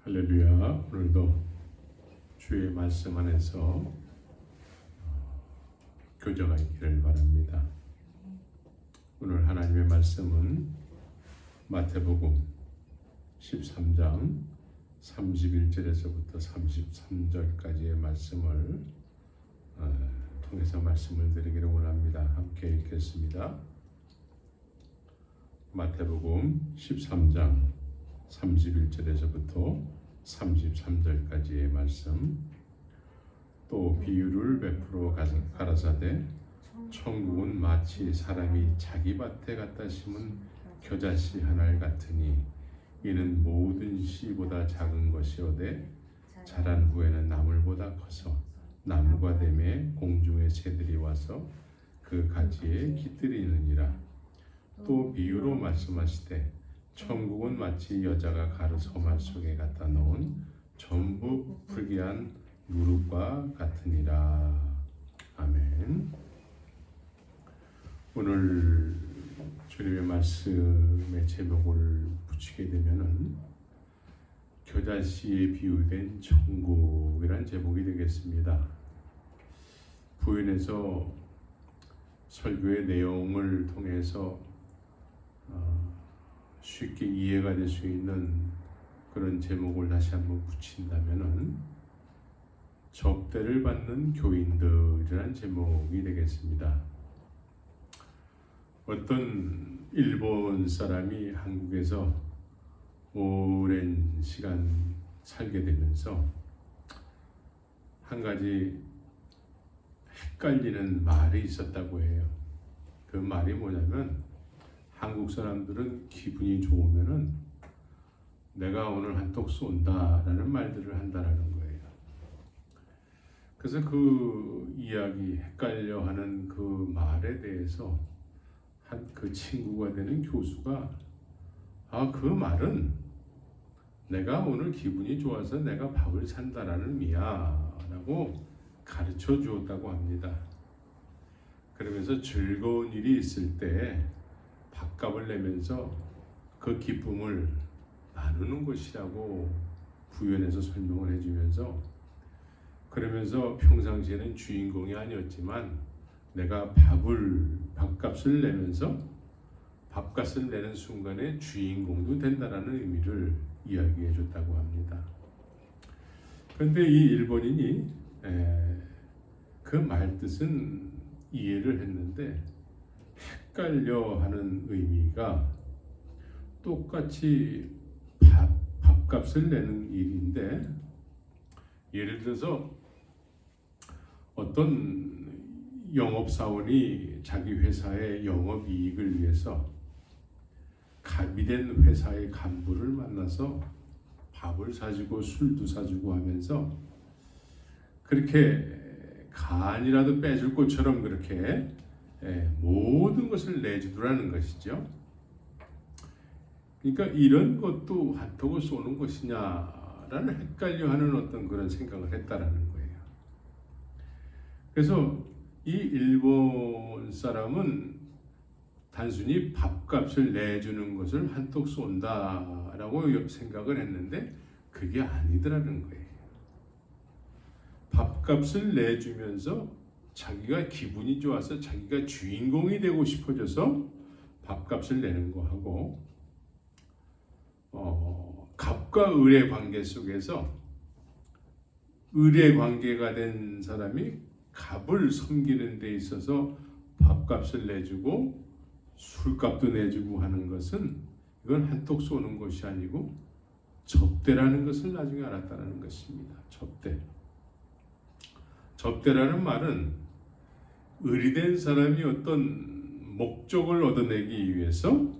할렐루야. 오늘도 주의 말씀 안에서 교제가 있기를 바랍니다. 오늘 하나님의 말씀은 마태복음 13장 31절에서부터 33절까지의 말씀을 통해서 말씀을 드리기를 원합니다. 함께 읽겠습니다. 마태복음 13장 31절에서부터 33절까지의 말씀. 또 비유를 베풀어 가라사대 천국은 마치 사람이 자기 밭에 갖다 심은 겨자씨 하나를 같으니 이는 모든 씨보다 작은 것이오되 자란 후에는 나물보다 커서 나무가 되매 공중의 새들이 와서 그 가지에 깃들이느니라. 또 비유로 말씀하시되 천국은 마치 여자가 가루 서말 속에 갖다 놓은 전부 부풀기한 누룩과 같으니라. 아멘. 오늘 주님의 말씀의 제목을 붙이게 되면은 겨자씨에 비유된 천국이란 제목이 되겠습니다. 부연해서 설교의 내용을 통해서 쉽게 이해가 될 수 있는 그런 제목을 다시 한번 붙인다면은 접대를 받는 교인들이라는 제목이 되겠습니다. 어떤 일본 사람이 한국에서 오랜 시간 살게 되면서 한 가지 헷갈리는 말이 있었다고 해요. 그 말이 뭐냐면 한국 사람들은 기분이 좋으면은 내가 오늘 한턱 쏜다라는 말들을 한다라는 거예요. 그래서 그 이야기, 헷갈려하는 그 말에 대해서 그 친구가 되는 교수가 그 말은 내가 오늘 기분이 좋아서 내가 밥을 산다라는 의미야 라고 가르쳐 주었다고 합니다. 그러면서 즐거운 일이 있을 때 밥값을 내면서 그 기쁨을 나누는 것이라고 부연해서 설명을 해주면서, 그러면서 평상시에는 주인공이 아니었지만 내가 밥값을 내면서 밥값을 내는 순간에 주인공도 된다라는 의미를 이야기해 줬다고 합니다. 그런데 이 일본인이 그 말뜻은 이해를 했는데 헷갈려 하는 의미가 똑같이 밥값을 내는 일인데, 예를 들어서 어떤 영업사원이 자기 회사의 영업이익을 위해서 갑이된 회사의 간부를 만나서 밥을 사주고 술도 사주고 하면서 그렇게 간이라도 빼줄 것처럼 그렇게 모든 것을 내주더라는 것이죠. 그러니까 이런 것도 한턱을 쏘는 것이냐라는 헷갈려하는 어떤 그런 생각을 했다라는 거예요. 그래서 이 일본 사람은 단순히 밥값을 내주는 것을 한턱 쏜다라고 생각을 했는데 그게 아니더라는 거예요. 밥값을 내주면서 자기가 기분이 좋아서 자기가 주인공이 되고 싶어져서 밥값을 내는 거하고, 갑과 을의 관계 속에서 을의 관계가 된 사람이 갑을 섬기는 데 있어서 밥값을 내주고 술값도 내주고 하는 것은 이건 한턱 쏘는 것이 아니고 접대라는 것을 나중에 알았다는 것입니다. 접대라는 말은 을이 된 사람이 어떤 목적을 얻어내기 위해서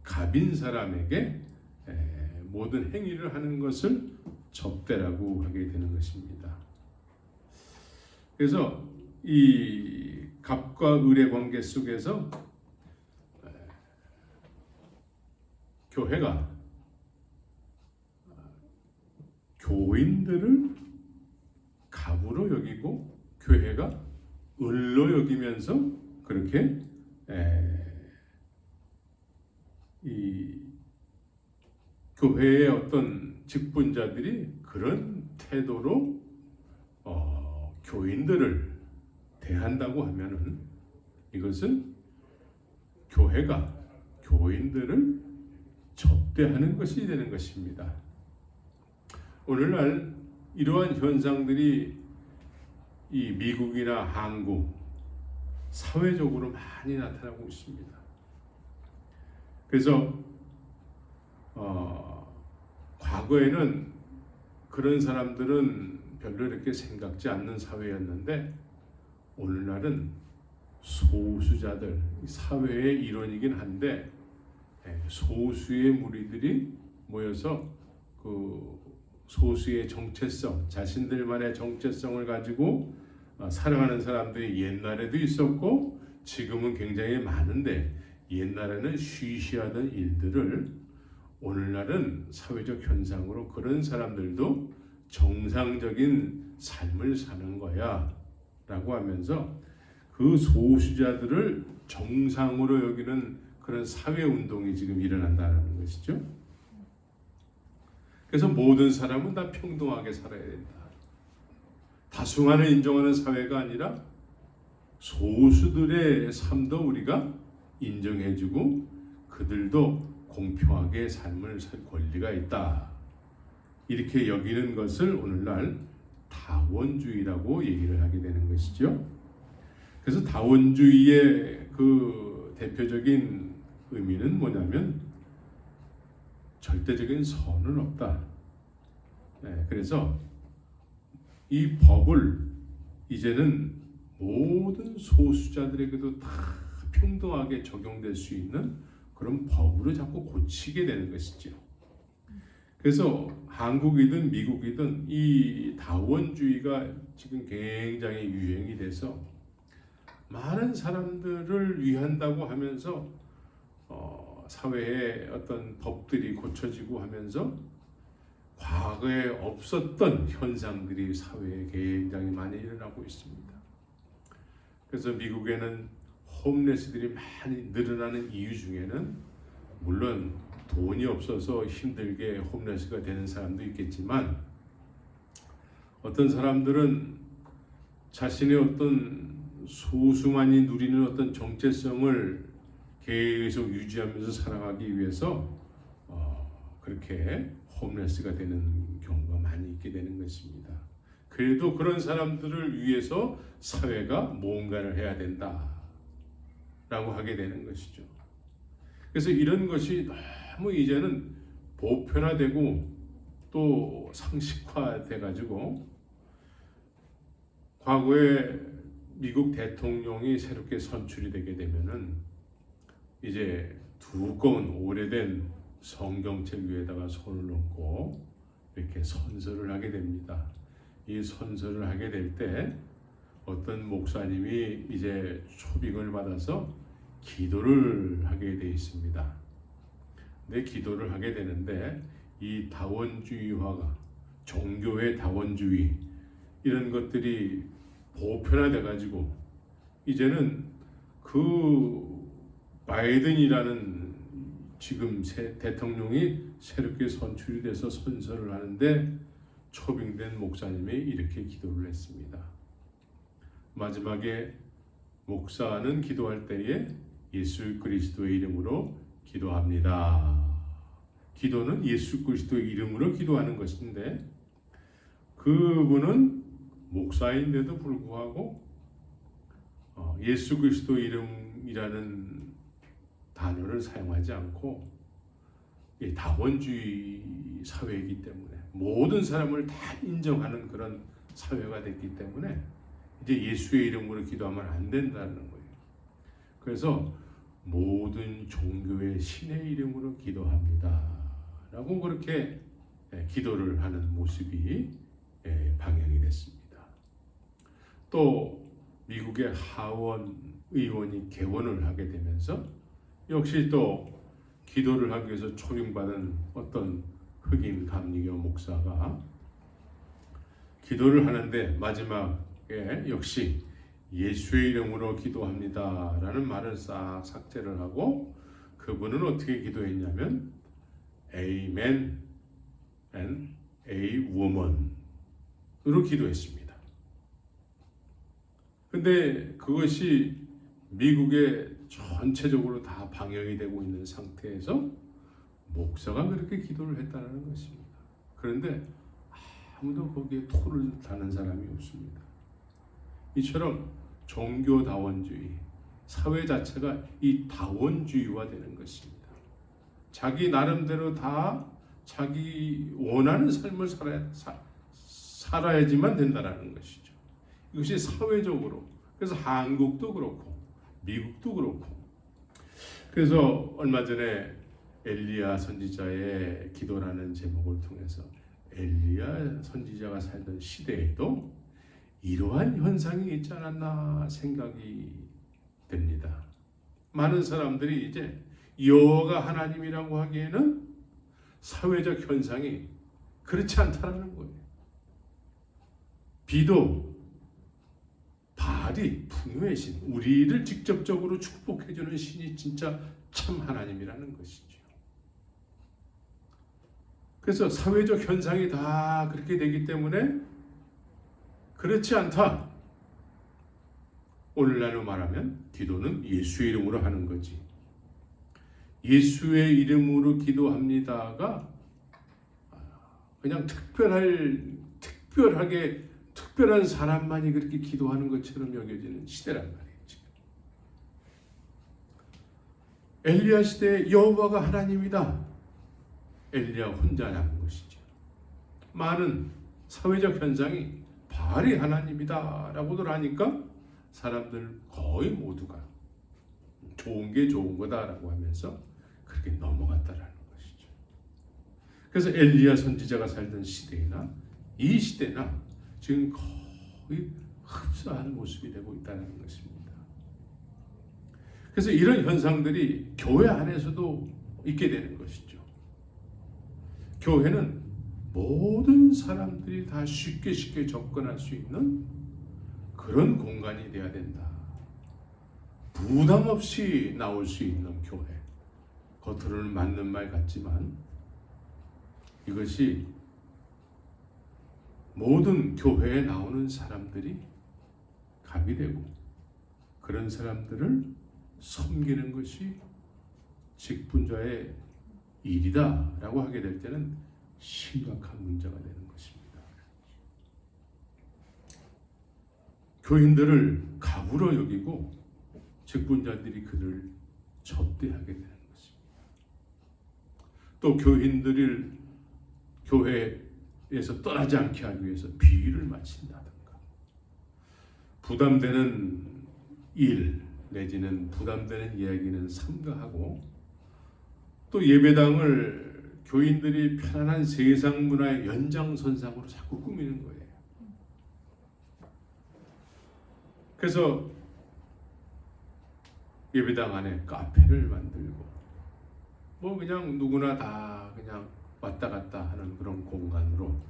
갑인 사람에게 모든 행위를 하는 것을 접대라고 하게 되는 것입니다. 그래서 이 갑과 을의 관계 속에서 교회가 교인들을 갑으로 여기고 교회가 을로 여기면서 그렇게 이 교회의 어떤 직분자들이 그런 태도로 교인들을 대한다고 하면은 이것은 교회가 교인들을 접대하는 것이 되는 것입니다. 오늘날 이러한 현상들이 이 미국이나 한국 사회적으로 많이 나타나고 있습니다. 그래서 과거에는 그런 사람들은 별로 이렇게 생각지 않는 사회였는데 오늘날은 소수자들, 사회의 일원이긴 한데 소수의 무리들이 모여서 그 소수의 정체성, 자신들만의 정체성을 가지고 살아가는 사람들이 옛날에도 있었고 지금은 굉장히 많은데 옛날에는 쉬쉬하던 일들을 오늘날은 사회적 현상으로 그런 사람들도 정상적인 삶을 사는 거야 라고 하면서 그 소수자들을 정상으로 여기는 그런 사회운동이 지금 일어난다는 것이죠. 그래서 모든 사람은 다 평등하게 살아야 된다. 다수만을 인정하는 사회가 아니라 소수들의 삶도 우리가 인정해주고 그들도 공평하게 삶을 살 권리가 있다. 이렇게 여기는 것을 오늘날 다원주의라고 얘기를 하게 되는 것이죠. 그래서 다원주의의 그 대표적인 의미는 뭐냐면 절대적인 선은 없다. 그래서 이 법을 이제는 모든 소수자들에게도 다 평등하게 적용될 수 있는 그런 법으로 자꾸 고치게 되는 것이죠. 그래서 한국이든 미국이든 이 다원주의가 지금 굉장히 유행이 돼서 많은 사람들을 위한다고 하면서 사회에 어떤 법들이 고쳐지고 하면서 과거에 없었던 현상들이 사회에 굉장히 많이 일어나고 있습니다. 그래서 미국에는 홈레스들이 많이 늘어나는 이유 중에는 물론 돈이 없어서 힘들게 홈레스가 되는 사람도 있겠지만 어떤 사람들은 자신의 어떤 소수만이 누리는 어떤 정체성을 계속 유지하면서 살아가기 위해서 그렇게 홈레스가 되는 경우가 많이 있게 되는 것입니다. 그래도 그런 사람들을 위해서 사회가 뭔가를 해야 된다라고 하게 되는 것이죠. 그래서 이런 것이 너무 이제는 보편화되고 또 상식화돼 가지고 과거에 미국 대통령이 새롭게 선출이 되게 되면은 이제 두꺼운 오래된 성경책 위에다가 손을 얹고 이렇게 선서를 하게 됩니다. 이 선서를 하게 될 때 어떤 목사님이 이제 초빙을 받아서 기도를 하게 돼 있습니다. 근데 기도를 하게 되는데 이 다원주의화가 종교의 다원주의 이런 것들이 보편화돼 가지고 이제는 그 바이든이라는 지금 대통령이 새롭게 선출이 돼서 선서를 하는데 초빙된 목사님이 이렇게 기도를 했습니다. 마지막에 목사는 기도할 때에 예수 그리스도의 이름으로 기도합니다. 기도는 예수 그리스도의 이름으로 기도하는 것인데 그분은 목사인데도 불구하고 예수 그리스도 이름이라는 단어를 사용하지 않고 다원주의 사회이기 때문에 모든 사람을 다 인정하는 그런 사회가 됐기 때문에 이제 예수의 이름으로 기도하면 안 된다는 거예요. 그래서 모든 종교의 신의 이름으로 기도합니다 라고 그렇게 기도를 하는 모습이 방영이 됐습니다. 또 미국의 하원 의원이 개원을 하게 되면서 역시 또 기도를 하기 위해서 초빙받은 어떤 흑인 감리교 목사가 기도를 하는데 마지막에 역시 예수의 이름으로 기도합니다 라는 말을 싹 삭제를 하고 그분은 어떻게 기도했냐면 에이멘 and a woman으로 기도했습니다. 근데 그것이 미국에 전체적으로 다 방영이 되고 있는 상태에서 목사가 그렇게 기도를 했다는 것입니다. 그런데 아무도 거기에 토를 다는 사람이 없습니다. 이처럼 종교다원주의, 사회 자체가 이 다원주의화 되는 것입니다. 자기 나름대로 다 자기 원하는 삶을 살아야지만 된다는 것이죠. 이것이 사회적으로, 그래서 한국도 그렇고 미국도 그렇고. 그래서 얼마 전에 엘리야 선지자의 기도라는 제목을 통해서 엘리야 선지자가 살던 시대에도 이러한 현상이 있지 않았나 생각이 됩니다. 많은 사람들이 이제 여호와가 하나님이라고 하기에는 사회적 현상이 그렇지 않다는 거예요. 비도 바알이 풍요의 신, 우리를 직접적으로 축복해주는 신이 진짜 참 하나님이라는 것이죠. 그래서 사회적 현상이 다 그렇게 되기 때문에 그렇지 않다. 오늘날로 말하면 기도는 예수의 이름으로 하는 거지. 예수의 이름으로 기도합니다가 그냥 특별한 사람만이 그렇게 기도하는 것처럼 여겨지는 시대란 말이죠. 엘리야 시대에 여호와가 하나님이다. 엘리야 혼자 남은 것이죠. 많은 사회적 현상이 바알이 하나님이다 라고들 하니까 사람들 거의 모두가 좋은 게 좋은 거다라고 하면서 그렇게 넘어갔다라는 것이죠. 그래서 엘리야 선지자가 살던 시대나 이 시대나 지금 거의 흡사한 모습이 되고 있다는 것입니다. 그래서 이런 현상들이 교회 안에서도 있게 되는 것이죠. 교회는 모든 사람들이 다 쉽게 접근할 수 있는 그런 공간이 되어야 된다. 부담 없이 나올 수 있는 교회. 겉으로는 맞는 말 같지만 이것이 모든 교회에 나오는 사람들이 갑이 되고 그런 사람들을 섬기는 것이 직분자의 일이다라고 하게 될 때는 심각한 문제가 되는 것입니다. 교인들을 갑으로 여기고 직분자들이 그를 접대하게 되는 것입니다. 또 교인들을 교회에서 떠나지 않게 하기 위해서 비위를 마친다든가 부담되는 일 내지는 부담되는 이야기는 삼가하고 또 예배당을 교인들이 편안한 세상 문화의 연장선상으로 자꾸 꾸미는 거예요. 그래서 예배당 안에 카페를 만들고 뭐 그냥 누구나 다 그냥 왔다 갔다 하는 그런 공간으로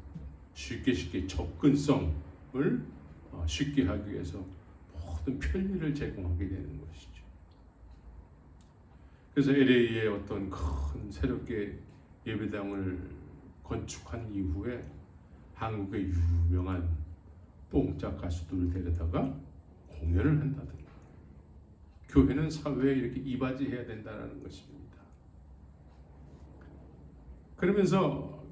쉽게 접근성을 쉽게 하기 위해서 모든 편리를 제공하게 되는 것이죠. 그래서 LA에 어떤 큰 새롭게 예배당을 건축한 이후에 한국의 유명한 뽕짝 가수들을 데려다가 공연을 한다든가 교회는 사회에 이렇게 이바지해야 된다는 것입니다. 그러면서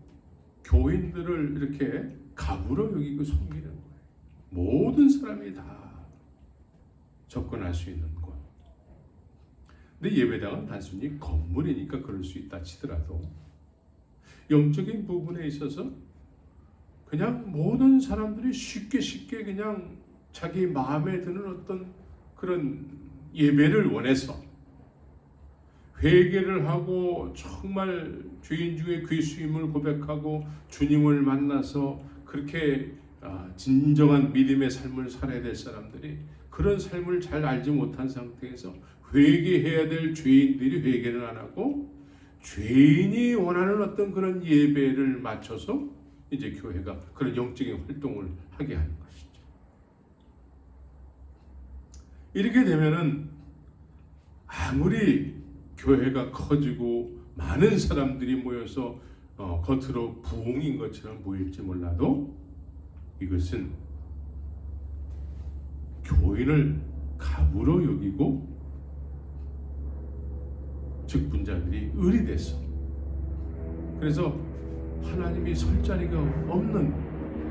교인들을 이렇게 갑으로 여기고 섬기는 거예요. 모든 사람이 다 접근할 수 있는 곳. 근데 예배당은 단순히 건물이니까 그럴 수 있다 치더라도 영적인 부분에 있어서 그냥 모든 사람들이 쉽게 그냥 자기 마음에 드는 어떤 그런 예배를 원해서 회개를 하고 정말 죄인 중에 괴수임을 고백하고 주님을 만나서 그렇게 진정한 믿음의 삶을 살아야 될 사람들이 그런 삶을 잘 알지 못한 상태에서 회개해야 될 죄인들이 회개를 안 하고 죄인이 원하는 어떤 그런 예배를 맞춰서 이제 교회가 그런 영적인 활동을 하게 하는 것이죠. 이렇게 되면은 아무리 교회가 커지고 많은 사람들이 모여서 겉으로 부흥인 것처럼 보일지 몰라도 이것은 교인을 갑으로 여기고 직분자들이 을이 됐어. 그래서 하나님이 설 자리가 없는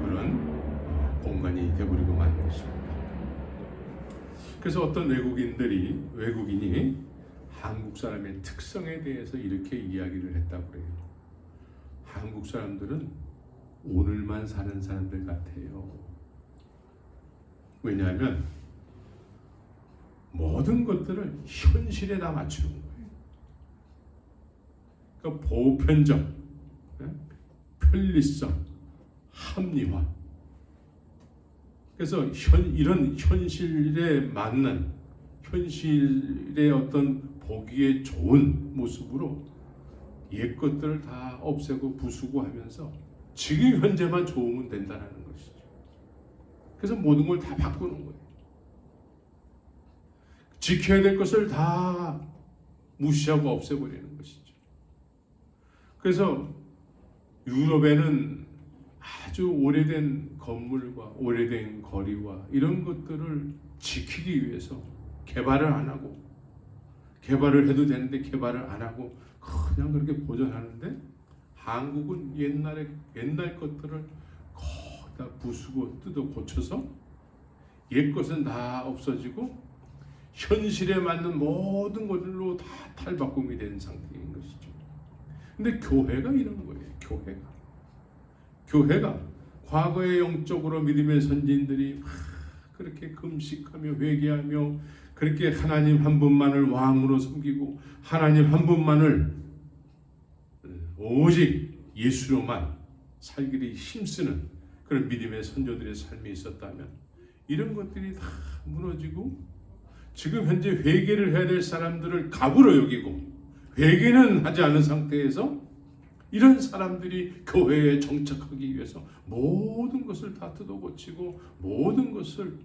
그런 공간이 되어버리고 마는 것입니다. 그래서 어떤 외국인이 한국 사람의 특성에 대해서 이렇게 이야기를 했다고 그래요. 한국 사람들은 오늘만 사는 사람들 같아요. 왜냐하면 모든 것들을 현실에 다 맞추는 거예요. 그러니까 보편적, 편리성, 합리화. 그래서 이런 현실에 맞는, 현실의 어떤 보기에 좋은 모습으로 옛 것들을 다 없애고 부수고 하면서 지금 현재만 좋으면 된다는 것이죠. 그래서 모든 걸 다 바꾸는 거예요. 지켜야 될 것을 다 무시하고 없애버리는 것이죠. 그래서 유럽에는 아주 오래된 건물과 오래된 거리와 이런 것들을 지키기 위해서 개발을 안 하고, 개발을 해도 되는데 개발을 안 하고 그냥 그렇게 보존하는데, 한국은 옛날 것들을 거의 다 부수고 뜯어 고쳐서 옛 것은 다 없어지고 현실에 맞는 모든 것들로 다 탈바꿈이 된 상태인 것이죠. 근데 교회가 이런 거예요. 교회가 과거의 영적으로 믿음의 선진들이 그렇게 금식하며 회개하며 그렇게 하나님 한 분만을 왕으로 섬기고 하나님 한 분만을 오직 예수로만 살기를 힘쓰는 그런 믿음의 선조들의 삶이 있었다면, 이런 것들이 다 무너지고 지금 현재 회개를 해야 될 사람들을 갑으로 여기고 회개는 하지 않은 상태에서 이런 사람들이 교회에 정착하기 위해서 모든 것을 다 뜯어고치고 모든 것을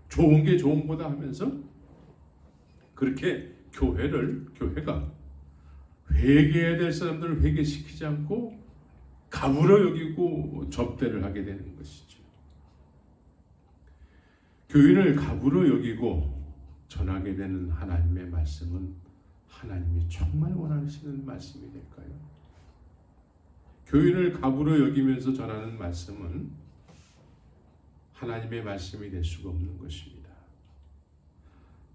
좋은 게 좋은 거다 하면서 그렇게 교회가 회개해야 될 사람들을 회개시키지 않고 갑으로 여기고 접대를 하게 되는 것이죠. 교인을 갑으로 여기고 전하게 되는 하나님의 말씀은 하나님이 정말 원하시는 말씀이 될까요? 교인을 갑으로 여기면서 전하는 말씀은 하나님의 말씀이 될 수가 없는 것입니다.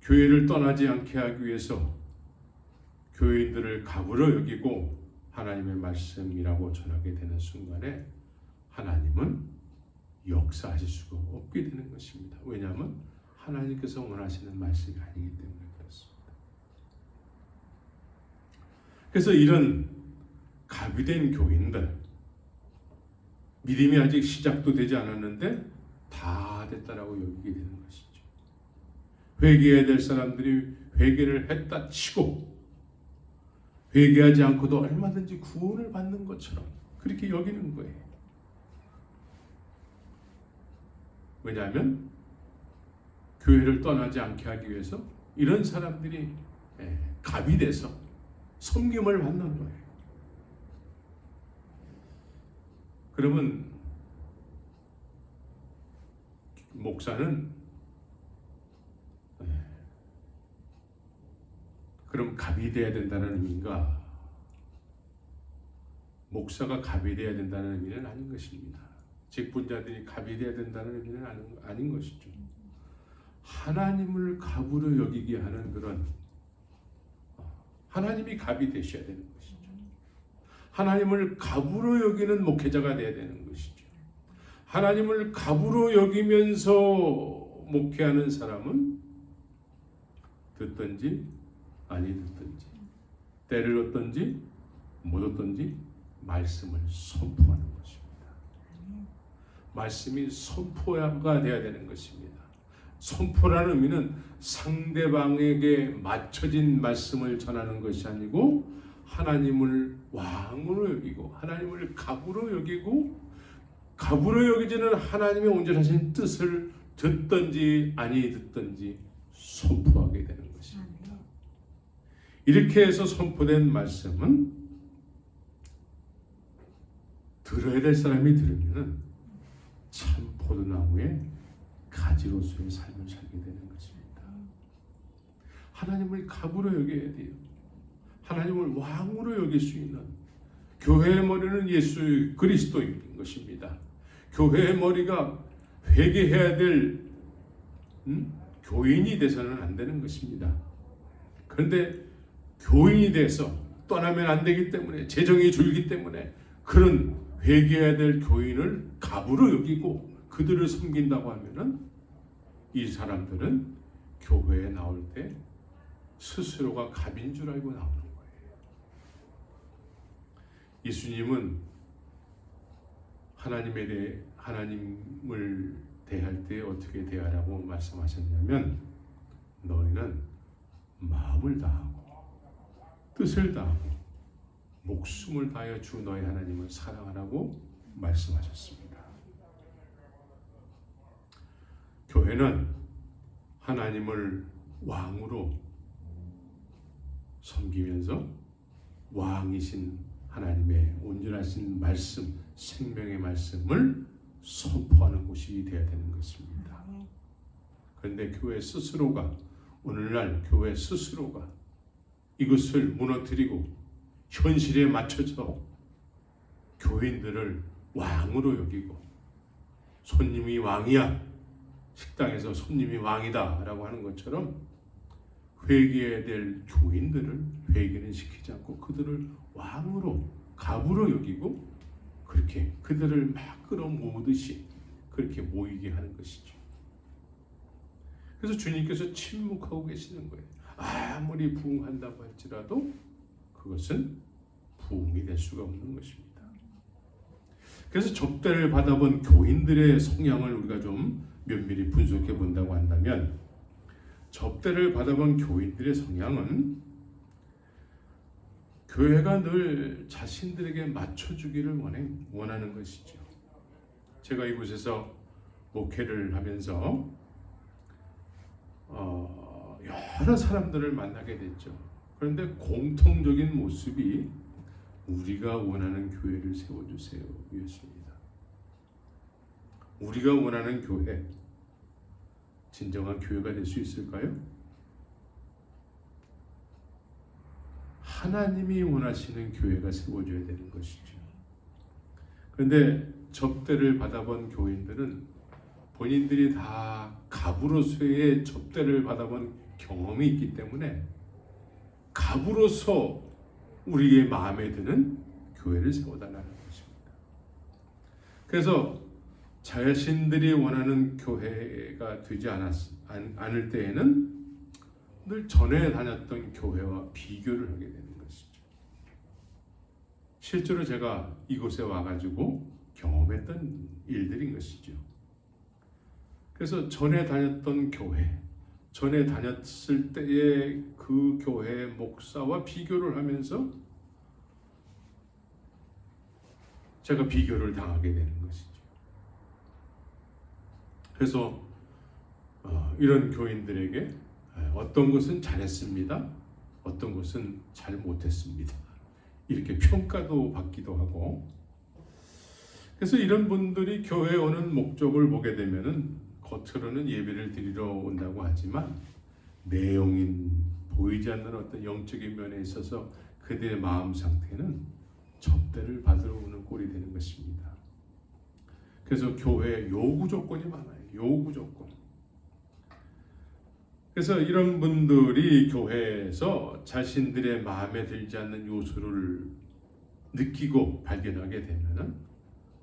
교회를 떠나지 않게 하기 위해서 교인들을 갑으로 여기고 하나님의 말씀이라고 전하게 되는 순간에 하나님은 역사하실 수가 없게 되는 것입니다. 왜냐하면 하나님께서 원하시는 말씀이 아니기 때문에 그렇습니다. 그래서 이런 갑이 된 교인들, 믿음이 아직 시작도 되지 않았는데 다 됐다라고 여기게 되는 것이죠. 회개해야 될 사람들이 회개를 했다 치고 회개하지 않고도 얼마든지 구원을 받는 것처럼 그렇게 여기는 거예요. 왜냐하면 교회를 떠나지 않게 하기 위해서 이런 사람들이 갑이 돼서 섬김을 받는 거예요. 그러면 목사는 그럼 갑이 돼야 된다는 의미인가? 목사가 갑이 돼야 된다는 의미는 아닌 것입니다. 직분자들이 갑이 돼야 된다는 의미는 아닌 것이죠. 하나님을 갑으로 여기게 하는 그런, 하나님이 갑이 되셔야 되는 것이죠. 하나님을 갑으로 여기는 목회자가 되어야 되는 것이죠. 하나님을 갑으로 여기면서 목회하는 사람은 듣든지 아니 듣든지, 때를 얻든지 못 얻든지 말씀을 선포하는 것입니다. 말씀이 선포가 되어야 되는 것입니다. 선포라는 의미는 상대방에게 맞춰진 말씀을 전하는 것이 아니고 하나님을 왕으로 여기고 하나님을 갑으로 여기고, 갑으로 여기지는 하나님의 온전하신 뜻을 듣든지 아니 듣든지 선포하게 되는 것입니다. 이렇게 해서 선포된 말씀은 들어야 될 사람이 들으면은 참 포도나무의 가지로서의 삶을 살게 되는 것입니다. 하나님을 갑으로 여겨야 돼요. 하나님을 왕으로 여길 수 있는, 교회의 머리는 예수 그리스도인 것입니다. 교회의 머리가 회개해야 될 교인이 돼서는 안 되는 것입니다. 그런데 교인이 돼서 떠나면 안 되기 때문에, 재정이 줄기 때문에 그런 회개해야 될 교인을 갑으로 여기고 그들을 섬긴다고 하면은 이 사람들은 교회에 나올 때 스스로가 갑인 줄 알고 나오는 거예요. 예수님은 하나님을 대할 때 어떻게 대하라고 말씀하셨냐면, 너희는 마음을 다하고 뜻을 다하고 목숨을 다하여 주 너희 하나님을 사랑하라고 말씀하셨습니다. 교회는 하나님을 왕으로 섬기면서 왕이신 하나님의 온전하신 말씀, 생명의 말씀을 선포하는 곳이 되어야 되는 것입니다. 그런데 교회 스스로가, 오늘날 교회 스스로가 이것을 무너뜨리고 현실에 맞춰서 교인들을 왕으로 여기고, 손님이 왕이야, 식당에서 손님이 왕이다 라고 하는 것처럼 회개해야 될 교인들을 회개는 시키지 않고 그들을 왕으로, 갑으로 여기고 그렇게 그들을 막 끌어모으듯이 그렇게 모이게 하는 것이죠. 그래서 주님께서 침묵하고 계시는 거예요. 아무리 부흥한다고 할지라도 그것은 부흥이 될 수가 없는 것입니다. 그래서 접대를 받아본 교인들의 성향을 우리가 좀 면밀히 분석해 본다고 한다면, 접대를 받아본 교인들의 성향은 교회가 늘 자신들에게 맞춰주기를 원하는 것이죠. 제가 이곳에서 목회를 하면서 여러 사람들을 만나게 됐죠. 그런데 공통적인 모습이 우리가 원하는 교회를 세워주세요 였습니다. 우리가 원하는 교회, 진정한 교회가 될 수 있을까요? 하나님이 원하시는 교회가 세워져야 되는 것이죠. 그런데 접대를 받아본 교인들은 본인들이 다 갑으로서의 접대를 받아본 경험이 있기 때문에 갑으로서 우리의 마음에 드는 교회를 세워달라는 것입니다. 그래서 자신들이 원하는 교회가 되지 않을 때에는 늘 전에 다녔던 교회와 비교를 하게 되는 것이죠. 실제로 제가 이곳에 와가지고 경험했던 일들인 것이죠. 그래서 전에 다녔던 교회, 전에 다녔을 때의 그 교회의 목사와 비교를 하면서 제가 비교를 당하게 되는 것이죠. 그래서 이런 교인들에게 어떤 것은 잘했습니다, 어떤 것은 잘 못했습니다, 이렇게 평가도 받기도 하고, 그래서 이런 분들이 교회에 오는 목적을 보게 되면은 겉으로는 예배를 드리러 온다고 하지만 내용인 보이지 않는 어떤 영적인 면에 있어서 그들의 마음 상태는 접대를 받으러 오는 꼴이 되는 것입니다. 그래서 교회에 요구 조건이 많아요. 요구 조건. 그래서 이런 분들이 교회에서 자신들의 마음에 들지 않는 요소를 느끼고 발견하게 되면은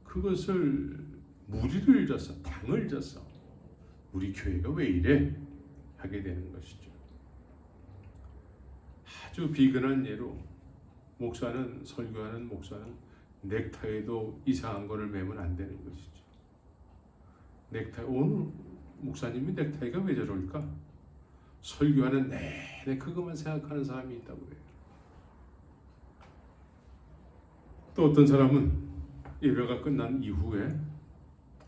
그것을 무리를 져서, 당을 져서 우리 교회가 왜 이래? 하게 되는 것이죠. 아주 비근한 예로 설교하는 목사는 넥타이도 이상한 거를 매면 안 되는 것이죠. 넥타이, 오늘 목사님이 넥타이가 왜 저럴까? 설교하는 내내 그것만 생각하는 사람이 있다고 해요. 또 어떤 사람은 예배가 끝난 이후에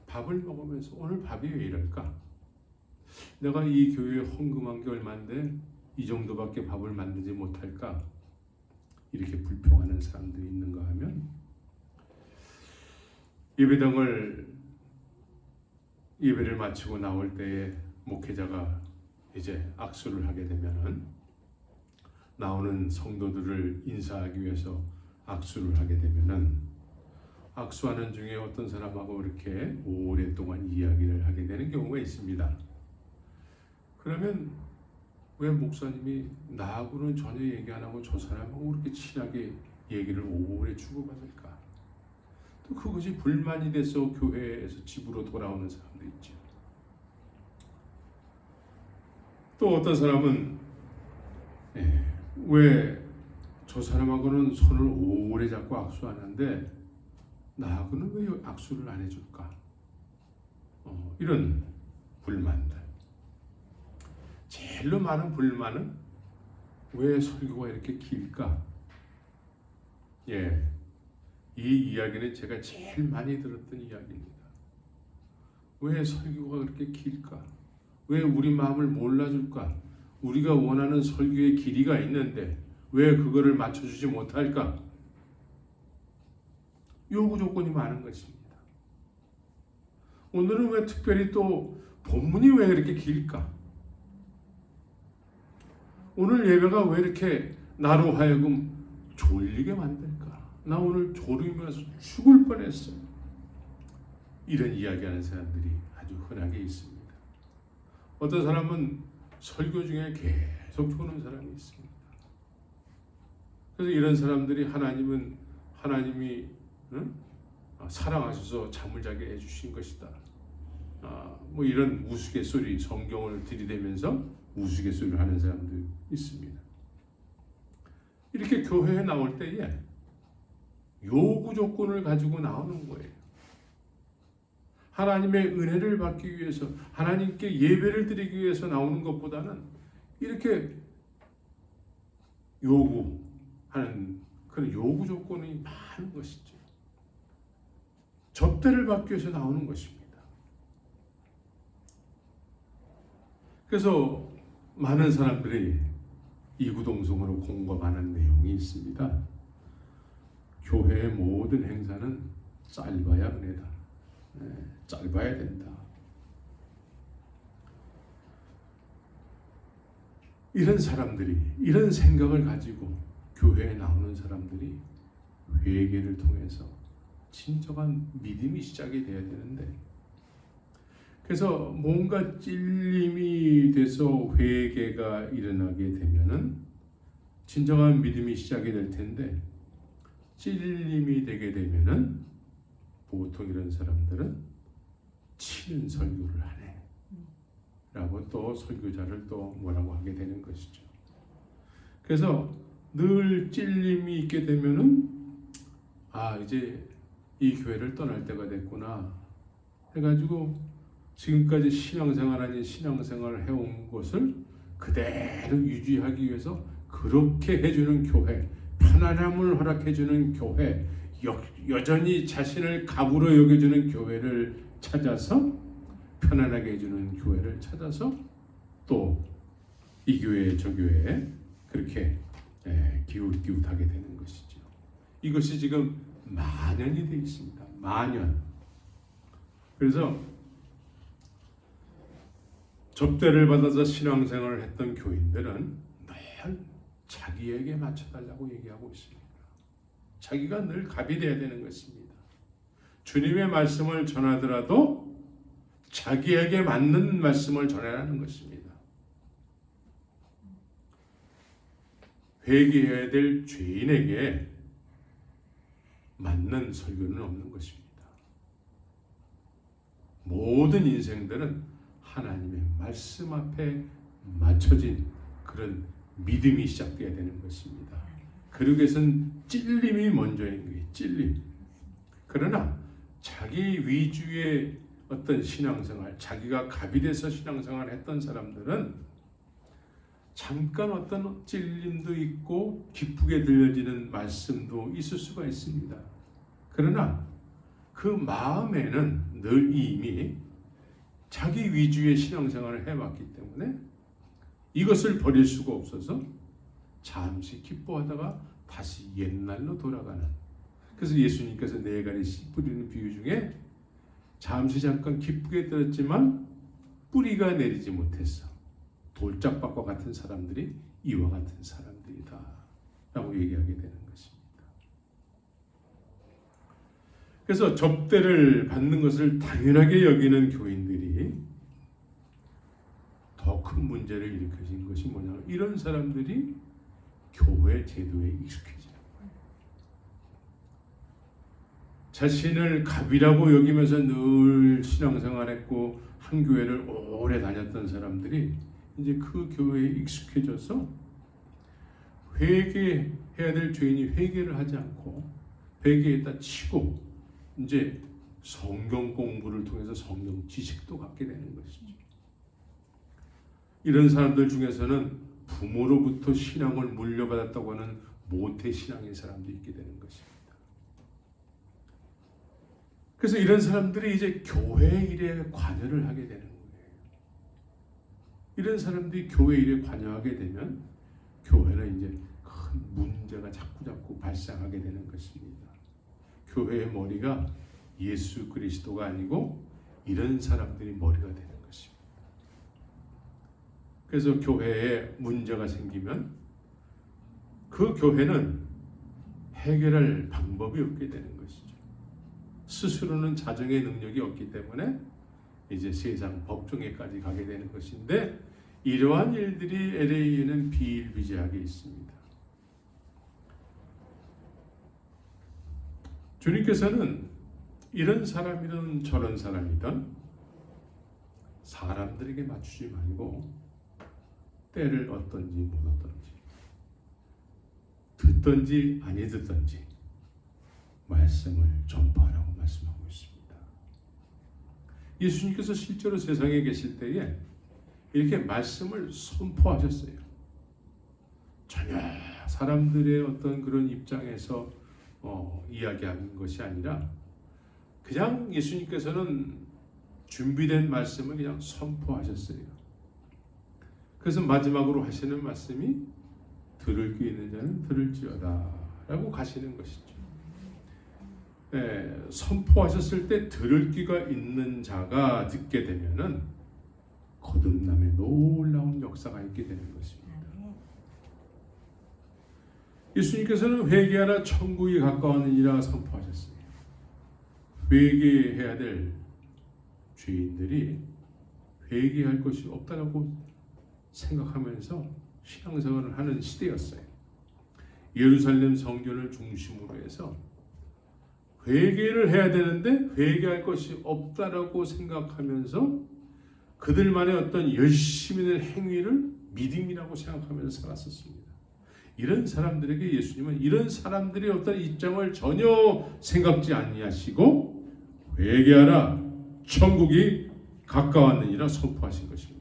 밥을 먹으면서 오늘 밥이 왜 이럴까? 내가 이 교회에 헌금한 게 얼마인데 이 정도밖에 밥을 만들지 못할까? 이렇게 불평하는 사람들이 있는가 하면 예배를 마치고 나올 때에 목회자가 이제 악수를 하게 되면은 나오는 성도들을 인사하기 위해서 악수를 하게 되면은 악수하는 중에 어떤 사람하고 이렇게 오랫동안 이야기를 하게 되는 경우가 있습니다. 그러면 왜 목사님이 나하고는 전혀 얘기 안 하고 저 사람하고 그렇게 친하게 얘기를 오래 주고받을까? 또 그것이 불만이 돼서 교회에서 집으로 돌아오는 사람도 있죠. 또 어떤 사람은 왜 저 사람하고는 손을 오래 잡고 악수하는데 나하고는 왜 악수를 안 해줄까? 이런 불만들. 제일로 많은 불만은 왜 설교가 이렇게 길까? 이 이야기는 제가 제일 많이 들었던 이야기입니다. 왜 설교가 그렇게 길까? 왜 우리 마음을 몰라줄까? 우리가 원하는 설교의 길이가 있는데 왜 그거를 맞춰주지 못할까? 요구 조건이 많은 것입니다. 오늘은 왜 특별히 또 본문이 왜 이렇게 길까? 오늘 예배가 왜 이렇게 나로 하여금 졸리게 만들까? 나 오늘 졸음에서 죽을 뻔했어. 이런 이야기하는 사람들이 아주 흔하게 있습니다. 어떤 사람은 설교 중에 계속 조는 사람이 있습니다. 그래서 이런 사람들이 하나님이 사랑하셔서 잠을 자게 해주신 것이다. 뭐 이런 우스갯소리, 성경을 들이대면서 우스갯소리를 하는 사람도 있습니다. 이렇게 교회에 나올 때에 요구 조건을 가지고 나오는 거예요. 하나님의 은혜를 받기 위해서, 하나님께 예배를 드리기 위해서 나오는 것보다는 이렇게 요구하는 그런 요구 조건이 많은 것이죠. 접대를 받기 위해서 나오는 것입니다. 그래서 많은 사람들이 이구동성으로 공감하는 내용이 있습니다. 교회의 모든 행사는 짧아야 은혜다. 짧아야 된다. 이런 사람들이, 이런 생각을 가지고 교회에 나오는 사람들이 회개를 통해서 진정한 믿음이 시작이 돼야 되는데, 그래서 뭔가 찔림이 돼서 회개가 일어나게 되면은 진정한 믿음이 시작이 될 텐데, 찔림이 되게 되면은 보통 이런 사람들은 치는 설교를 하네 라고 또 설교자를 또 뭐라고 하게 되는 것이죠. 그래서 늘 찔림이 있게 되면은 이제 이 교회를 떠날 때가 됐구나 해가지고 지금까지 신앙생활 아닌 신앙생활을 해온 것을 그대로 유지하기 위해서 그렇게 해주는 교회, 편안함을 허락해주는 교회, 여전히 자신을 갑으로 여겨주는 교회를 찾아서, 편안하게 해주는 교회를 찾아서 또 이 교회 저 교회에 그렇게 기웃기웃하게 되는 것이죠. 이것이 지금 만연이 되어 있습니다. 만연. 그래서 접대를 받아서 신앙생활을 했던 교인들은 늘 자기에게 맞춰달라고 얘기하고 있습니다. 자기가 늘 갑이 되어야 되는 것입니다. 주님의 말씀을 전하더라도 자기에게 맞는 말씀을 전하라는 것입니다. 회개해야 될 죄인에게 맞는 설교는 없는 것입니다. 모든 인생들은 하나님의 말씀 앞에 맞춰진 그런 믿음이 시작되어야 되는 것입니다. 그러기 위해서는 찔림이 먼저인 거예요. 찔림. 그러나 자기 위주의 어떤 신앙생활, 자기가 갑이 돼서 신앙생활을 했던 사람들은 잠깐 어떤 찔림도 있고 기쁘게 들려지는 말씀도 있을 수가 있습니다. 그러나 그 마음에는 늘 이미 자기 위주의 신앙생활을 해왔기 때문에 이것을 버릴 수가 없어서 잠시 기뻐하다가 다시 옛날로 돌아가는 그래서 예수님께서 네 가지 씨 뿌리는 비유 중에 잠시 잠깐 기쁘게 들었지만 뿌리가 내리지 못했어. 돌짝밭과 같은 사람들이 이와 같은 사람들이다 라고 얘기하게 되는 것입니다. 그래서 접대를 받는 것을 당연하게 여기는 교인들이 더 큰 문제를 일으켜진 것이 뭐냐, 이런 사람들이 교회 제도에 익숙해지는 거예요. 자신을 갑이라고 여기면서 늘 신앙생활했고 한 교회를 오래 다녔던 사람들이 이제 그 교회에 익숙해져서 회개해야 될 죄인이 회개를 하지 않고 회개에다 치고 이제 성경 공부를 통해서 성경 지식도 갖게 되는 것이죠. 이런 사람들 중에서는 부모로부터 신앙을 물려받았다고 하는 모태 신앙인 사람도 있게 되는 것입니다. 그래서 이런 사람들이 이제 교회 일에 관여를 하게 되는 거예요. 이런 사람들이 교회 일에 관여하게 되면 교회는 이제 큰 문제가 자꾸 발생하게 되는 것입니다. 교회의 머리가 예수 그리스도가 아니고 이런 사람들이 머리가 되는 것입니다. 그래서 교회에 문제가 생기면 그 교회는 해결할 방법이 없게 되는 것이죠. 스스로는 자정의 능력이 없기 때문에 이제 세상 법정에까지 가게 되는 것인데, 이러한 일들이 LA에는 비일비재하게 있습니다. 주님께서는 이런 사람이든 저런 사람이든 사람들에게 맞추지 말고 때를 얻든지 못 얻든지, 듣든지 아니 듣든지 말씀을 전파하라고 말씀하고 있습니다. 예수님께서 실제로 세상에 계실 때에 이렇게 말씀을 선포하셨어요. 전혀 사람들의 어떤 그런 입장에서 이야기하는 것이 아니라 그냥 예수님께서는 준비된 말씀을 그냥 선포하셨어요. 그래서 마지막으로 하시는 말씀이 들을 귀 있는 자는 들을지어다 라고 가시는 것이죠. 선포하셨을 때 들을 귀가 있는 자가 듣게 되면은 거듭남의 놀라운 역사가 있게 되는 것입니다. 예수님께서는 회개하라 천국이 가까웠느니라 선포하셨어요. 회개해야 될 죄인들이 회개할 것이 없다라고 생각하면서 신앙생활을 하는 시대였어요. 예루살렘 성전을 중심으로 해서 회개를 해야 되는데 회개할 것이 없다라고 생각하면서 그들만의 어떤 열심히 된 행위를 믿음이라고 생각하면서 살았었습니다. 이런 사람들에게 예수님은 이런 사람들의 어떤 입장을 전혀 생각지 아니하시고 회개하라 천국이 가까웠느니라 선포하신 것입니다.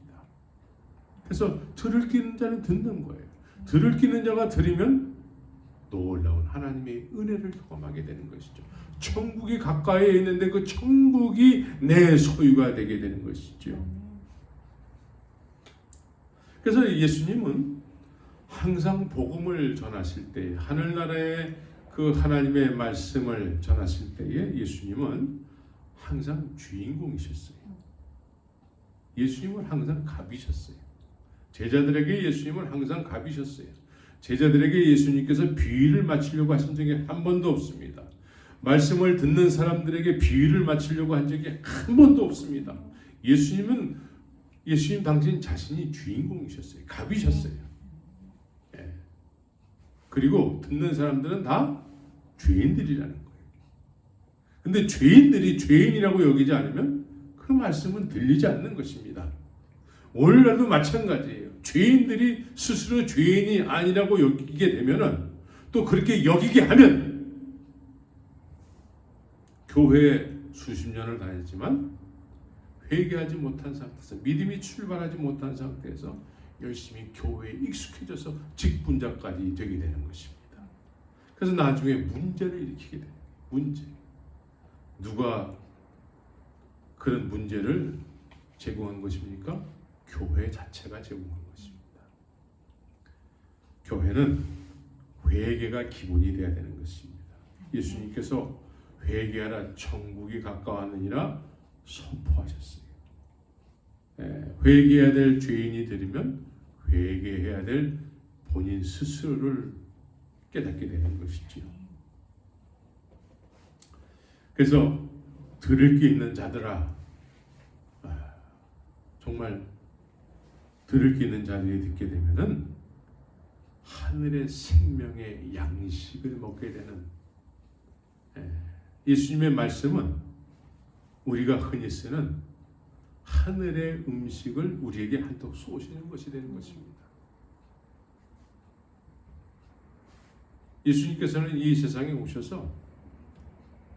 그래서 들을 귀 있는 자는 듣는 거예요. 들을 귀 있는 자가 들으면 놀라운 하나님의 은혜를 경험하게 되는 것이죠. 천국이 가까이에 있는데 그 천국이 내 소유가 되게 되는 것이죠. 그래서 예수님은 항상 복음을 전하실 때, 하늘나라의 그 하나님의 말씀을 전하실 때에 예수님은 항상 주인공이셨어요. 예수님은 항상 갑이셨어요. 제자들에게 예수님은 항상 갑이셨어요. 제자들에게 예수님께서 비유를 맞추려고 하신 적이 한 번도 없습니다. 말씀을 듣는 사람들에게 비유를 맞추려고 한 적이 한 번도 없습니다. 예수님 당신 자신이 주인공이셨어요. 갑이셨어요. 그리고 듣는 사람들은 다 죄인들이라는 거예요. 근데 죄인들이 죄인이라고 여기지 않으면 그 말씀은 들리지 않는 것입니다. 오늘날도 마찬가지예요. 죄인들이 스스로 죄인이 아니라고 여기게 되면은, 또 그렇게 여기게 하면, 교회에 수십 년을 다녔지만 회개하지 못한 상태에서, 믿음이 출발하지 못한 상태에서 열심히 교회에 익숙해져서 직분자까지 되게 되는 것입니다. 그래서 나중에 문제를 일으키게 돼요. 문제. 누가 그런 문제를 제공한 것입니까? 교회 자체가 제공한 것입니다. 교회는 회개가 기본이 되어야 되는 것입니다. 예수님께서 회개하라 천국이 가까웠느니라 선포하셨어요. 회개해야 될 죄인이 되려면 회개해야 될 본인 스스로를 깨닫게 되는 것이지요. 그래서 들을 게 있는 자들아, 정말 들을 게 있는 자들이 듣게 되면은 하늘의 생명의 양식을 먹게 되는, 예수님의 말씀은 우리가 흔히 쓰는 하늘의 음식을 우리에게 한턱 쏘시는 것이 되는 것입니다. 예수님께서는 이 세상에 오셔서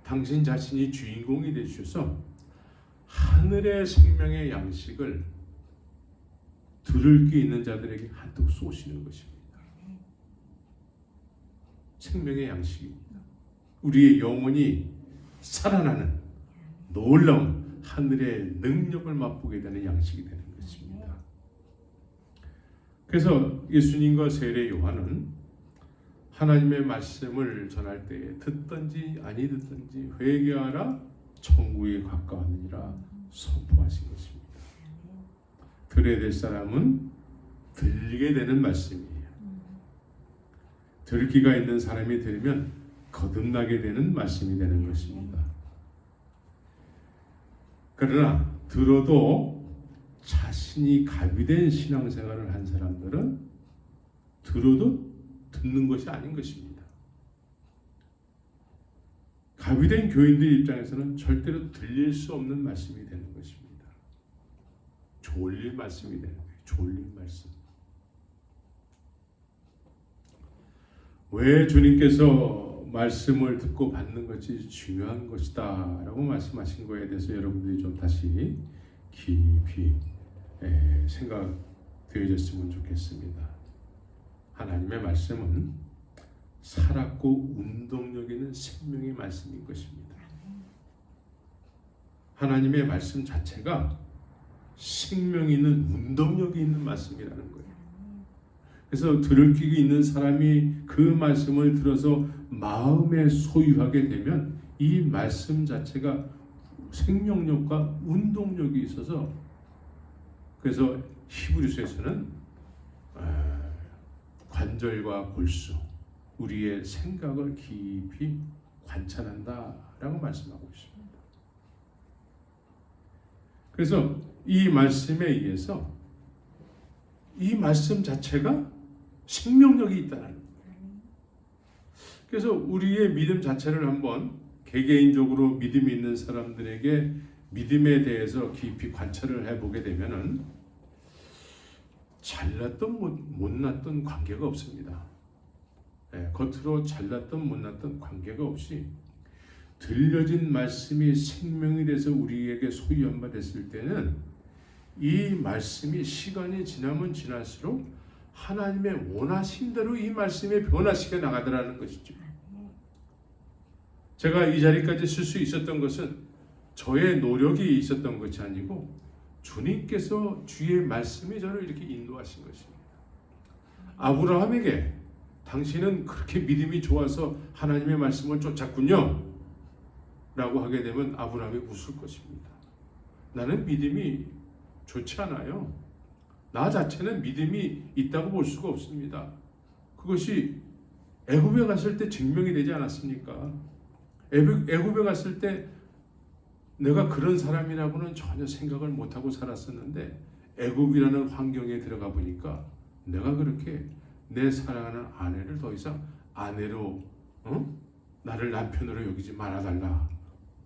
당신 자신이 주인공이 되셔서 하늘의 생명의 양식을 들을 게 있는 자들에게 한턱 쏘시는 것입니다. 생명의 양식입니다. 우리의 영혼이 살아나는 놀라운 하늘의 능력을 맛보게 되는 양식이 되는 것입니다. 그래서 예수님과 세례 요한은 하나님의 말씀을 전할 때에 듣든지 아니 듣든지 회개하라 천국에 가까웠느니라 선포하신 것입니다. 들어야 될 사람은 들리게 되는 말씀이에요. 들을 귀가 있는 사람이 들으면 거듭나게 되는 말씀이 되는 것입니다. 그러나 들어도 자신이 가비된 신앙생활을 한 사람들은 들어도 듣는 것이 아닌 것입니다. 가비된 교인들 입장에서는 절대로 들릴 수 없는 말씀이 되는 것입니다. 졸릴 말씀이 되는 거예요. 졸릴 말씀. 왜 주님께서 말씀을 듣고 받는 것이 중요한 것이다 라고 말씀하신 거에 대해서 여러분들이 좀 다시 깊이 생각되어졌으면 좋겠습니다. 하나님의 말씀은 살았고 운동력 있는 생명의 말씀인 것입니다. 하나님의 말씀 자체가 생명 있는 운동력이 있는 말씀이라는 거예요. 그래서 들을 귀가 있는 사람이 그 말씀을 들어서 마음에 소유하게 되면 이 말씀 자체가 생명력과 운동력이 있어서, 그래서 히브리서에서는 관절과 골수, 우리의 생각을 깊이 관찰한다라고 말씀하고 있습니다. 그래서 이 말씀에 의해서 이 말씀 자체가 생명력이 있다는 거예요. 그래서 우리의 믿음 자체를 한번 개개인적으로 믿음이 있는 사람들에게 믿음에 대해서 깊이 관찰을 해보게 되면은 잘났던 못났던 관계가 없습니다. 겉으로 잘났던 못났던 관계가 없이 들려진 말씀이 생명이 돼서 우리에게 소유한 바 됐을 때는 이 말씀이 시간이 지나면 지날수록 하나님의 원하신 대로 이 말씀에 변화시켜 나가더라는 것이죠. 제가 이 자리까지 쓸 수 있었던 것은 저의 노력이 있었던 것이 아니고 주님께서 주의 말씀이 저를 이렇게 인도하신 것입니다. 아브라함에게 당신은 그렇게 믿음이 좋아서 하나님의 말씀을 쫓았군요 라고 하게 되면 아브라함이 웃을 것입니다. 나는 믿음이 좋지 않아요. 나 자체는 믿음이 있다고 볼 수가 없습니다. 그것이 애굽에 갔을 때 증명이 되지 않았습니까? 애굽에 갔을 때 내가 그런 사람이라고는 전혀 생각을 못하고 살았었는데 애굽이라는 환경에 들어가 보니까 내가 그렇게 내 사랑하는 아내를 더 이상 아내로 나를 남편으로 여기지 말아달라.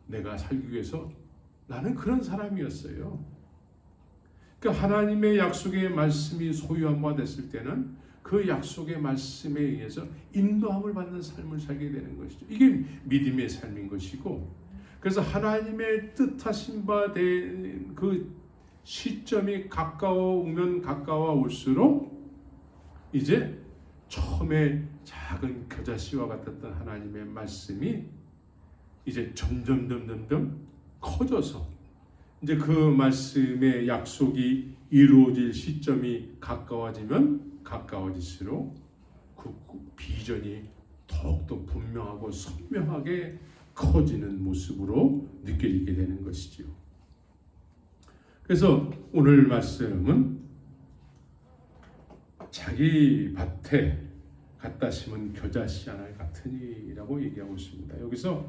내가 살기 위해서 나는 그런 사람이었어요. 그러니까 하나님의 약속의 말씀이 소유한 바 됐을 때는 그 약속의 말씀에 의해서 인도함을 받는 삶을 살게 되는 것이죠. 이게 믿음의 삶인 것이고, 그래서 하나님의 뜻하신 바 된 그 시점이 가까워오면 가까워올수록 이제 처음에 작은 겨자씨와 같았던 하나님의 말씀이 이제 점점 커져서 이제 그 말씀의 약속이 이루어질 시점이 가까워지면 가까워질수록 그 비전이 더 더욱더 분명하고 선명하게 커지는 모습으로 느껴지게 되는 것이지요. 그래서 오늘 말씀은 자기 밭에 갖다 심은 겨자씨 하나 같으니라고 얘기하고 있습니다. 여기서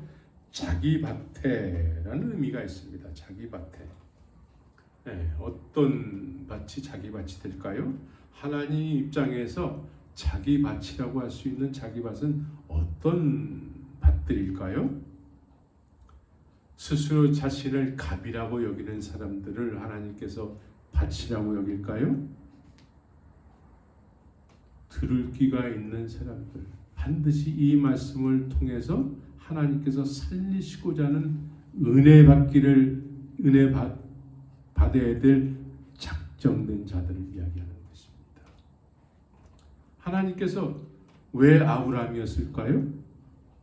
자기 밭에라는 의미가 있습니다. 자기 밭에. 네, 어떤 밭이 자기 밭이 될까요? 하나님 입장에서 자기 밭이라고 할 수 있는 자기 밭은 어떤 밭들일까요? 스스로 자신을 갑이라고 여기는 사람들을 하나님께서 밭이라고 여길까요? 들을 귀가 있는 사람들, 반드시 이 말씀을 통해서 하나님께서 살리시고자 하는 은혜 받아야 될 작정된 자들을 이야기하는 것입니다. 하나님께서 왜 아브라함이었을까요?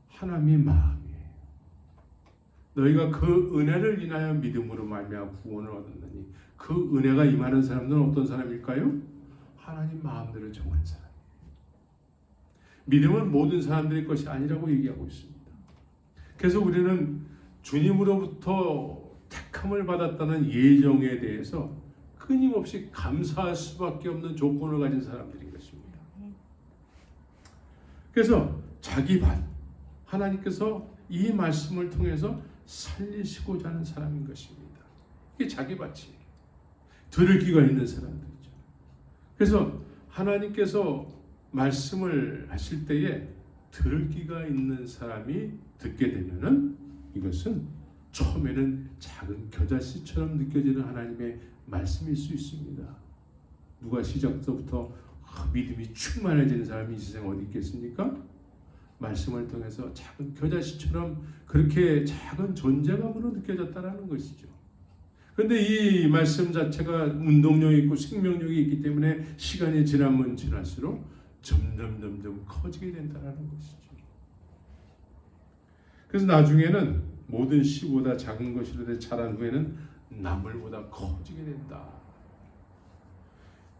하나님의 마음이에요. 너희가 그 은혜를 인하여 믿음으로 말미암아 구원을 얻었느니, 그 은혜가 임하는 사람들은 어떤 사람일까요? 하나님 마음대로 정한 사람. 믿음은 모든 사람들의 것이 아니라고 얘기하고 있습니다. 그래서 우리는 주님으로부터 택함을 받았다는 예정에 대해서 끊임없이 감사할 수밖에 없는 조건을 가진 사람들인 것입니다. 그래서 자기 밭, 하나님께서 이 말씀을 통해서 살리시고자 하는 사람인 것입니다. 이게 자기 밭이에요. 들을 귀가 있는 사람들이죠. 그래서 하나님께서 말씀을 하실 때에 들을 귀가 있는 사람이 듣게 되면은 이것은 처음에는 작은 겨자씨처럼 느껴지는 하나님의 말씀일 수 있습니다. 누가 시작부터 믿음이 충만해지는 사람이 이 세상에 어디 있겠습니까? 말씀을 통해서 작은 겨자씨처럼 그렇게 작은 존재감으로 느껴졌다라는 것이죠. 그런데 이 말씀 자체가 운동력이 있고 생명력이 있기 때문에 시간이 지나면 지날수록 점점 커지게 된다는 것이죠. 그래서 나중에는 모든 씨보다 작은 것이라도 자란 후에는 나물보다 커지게 된다.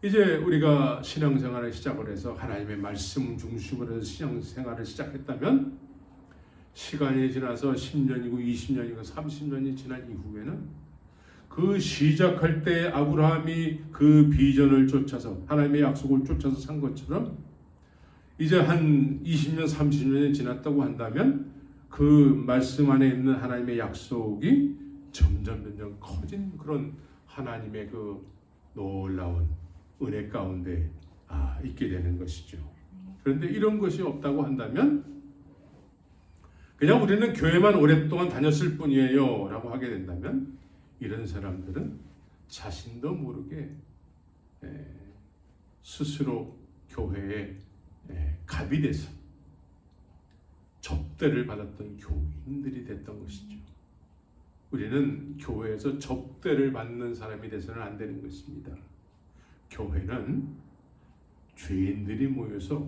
이제 우리가 신앙생활을 시작을 해서 하나님의 말씀 중심으로 해서 신앙생활을 시작했다면 시간이 지나서 10년이고 20년이고 30년이 지난 이후에는 그 시작할 때 아브라함이 그 비전을 쫓아서 하나님의 약속을 쫓아서 산 것처럼 이제 한 20년 30년이 지났다고 한다면 그 말씀 안에 있는 하나님의 약속이 점점 커진 그런 하나님의 그 놀라운 은혜 가운데 있게 되는 것이죠. 그런데 이런 것이 없다고 한다면 그냥 우리는 교회만 오랫동안 다녔을 뿐이에요 라고 하게 된다면 이런 사람들은 자신도 모르게 스스로 교회에 갑이 돼서 접대를 받았던 교인들이 됐던 것이죠. 우리는 교회에서 접대를 받는 사람이 돼서는 안 되는 것입니다. 교회는 죄인들이 모여서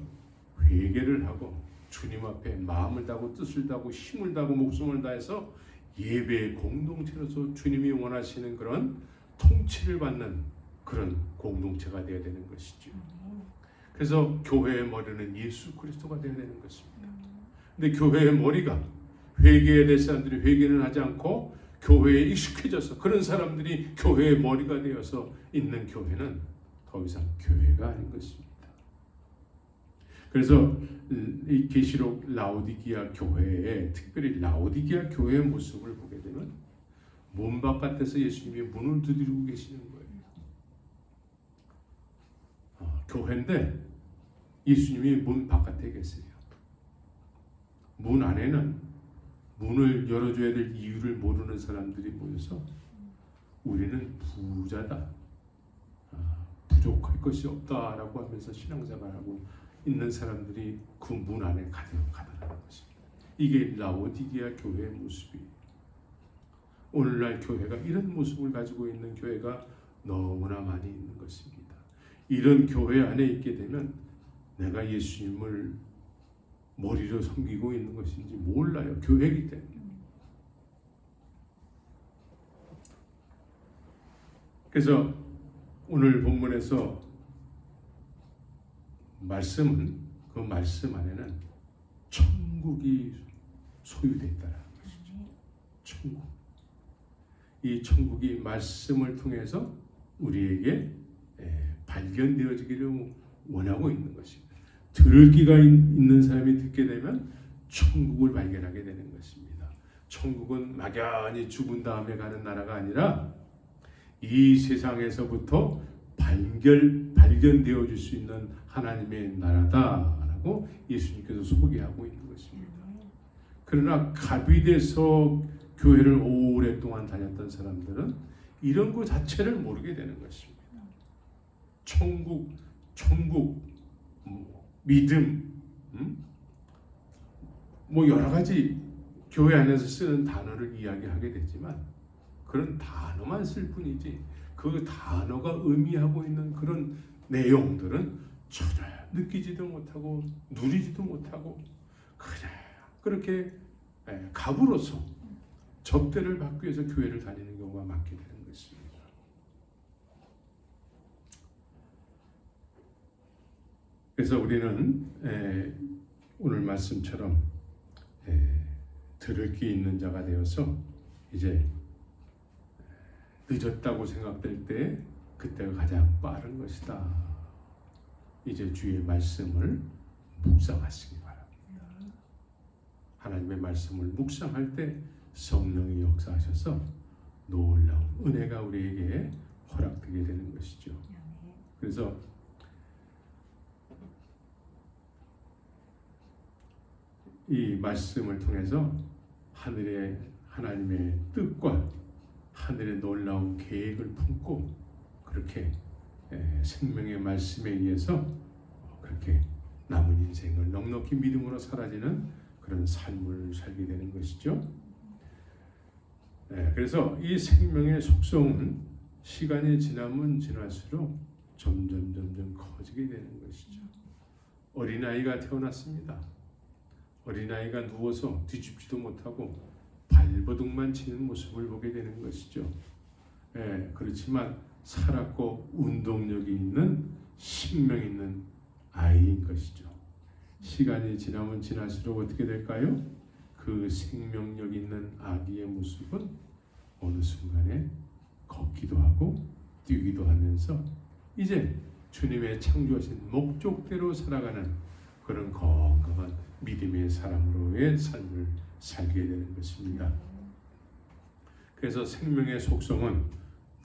회개를 하고 주님 앞에 마음을 다하고 뜻을 다하고 힘을 다하고 목숨을 다해서 예배의 공동체로서 주님이 원하시는 그런 통치를 받는 그런 공동체가 되어야 되는 것이죠. 그래서 교회의 머리는 예수 그리스도가 되어야 되는 것입니다. 근데 교회의 머리가 회개에 대해 사람들이 회개는 하지 않고 교회에 익숙해져서 그런 사람들이 교회의 머리가 되어서 있는 교회는 더 이상 교회가 아닌 것입니다. 그래서 이 계시록 라오디게아 교회에 특별히 라오디게아 교회의 모습을 보게 되면 문 바깥에서 예수님이 문을 두드리고 계시는 거예요. 교회인데 예수님이 문 바깥에 계세요. 문 안에는 문을 열어줘야 될 이유를 모르는 사람들이 모여서 우리는 부자다, 부족할 것이 없다라고 하면서 신앙생활하고 있는 사람들이 그 문 안에 가득하다는 것입니다. 이게 라오디게아 교회의 모습이에요. 오늘날 교회가 이런 모습을 가지고 있는 교회가 너무나 많이 있는 것입니다. 이런 교회 안에 있게 되면 내가 예수님을 머리로 섬기고 있는 것인지 몰라요. 교회이기 때문에. 그래서 오늘 본문에서 말씀은 그 말씀 안에는 천국이 소유됐다라는 것이죠. 천국. 이 천국이 말씀을 통해서 우리에게 발견되어지기를 원하고 있는 것입니다. 들을 귀가 있는 사람이 듣게 되면 천국을 발견하게 되는 것입니다. 천국은 막연히 죽은 다음에 가는 나라가 아니라 이 세상에서부터 발견되어 줄 수 있는 하나님의 나라다라고 예수님께서 소개하고 있는 것입니다. 그러나 갑이 돼서 교회를 오랫동안 다녔던 사람들은 이런 것 자체를 모르게 되는 것입니다. 천국, 믿음, 여러 가지 교회 안에서 쓰는 단어를 이야기하게 되지만 그런 단어만 쓸 뿐이지 그 단어가 의미하고 있는 그런 내용들은 전혀 느끼지도 못하고 누리지도 못하고 그냥 그렇게 갑으로서 접대를 받기 위해서 교회를 다니는 경우가 많게 되는 것입니다. 그래서 우리는 오늘 말씀처럼 들을 귀 있는 자가 되어서 이제 늦었다고 생각될 때 그때가 가장 빠른 것이다. 이제 주의 말씀을 묵상하시기 바랍니다. 하나님의 말씀을 묵상할 때 성령이 역사하셔서 놀라운 은혜가 우리에게 허락되게 되는 것이죠. 그래서 이 말씀을 통해서 하늘의 하나님의 뜻과 하늘의 놀라운 계획을 품고 그렇게 생명의 말씀에 의해서 그렇게 남은 인생을 넉넉히 믿음으로 사라지는 그런 삶을 살게 되는 것이죠. 그래서 이 생명의 속성은 시간이 지나면 지날수록 점점 커지게 되는 것이죠. 어린아이가 태어났습니다. 어린아이가 누워서 뒤집지도 못하고 발버둥만 치는 모습을 보게 되는 것이죠. 그렇지만 살았고 운동력이 있는 생명 있는 아이인 것이죠. 시간이 지나면 지날수록 어떻게 될까요? 그 생명력 있는 아기의 모습은 어느 순간에 걷기도 하고 뛰기도 하면서 이제 주님의 창조하신 목적대로 살아가는 그런 건강한 믿음의 사람으로의 삶을 살게 되는 것입니다. 그래서 생명의 속성은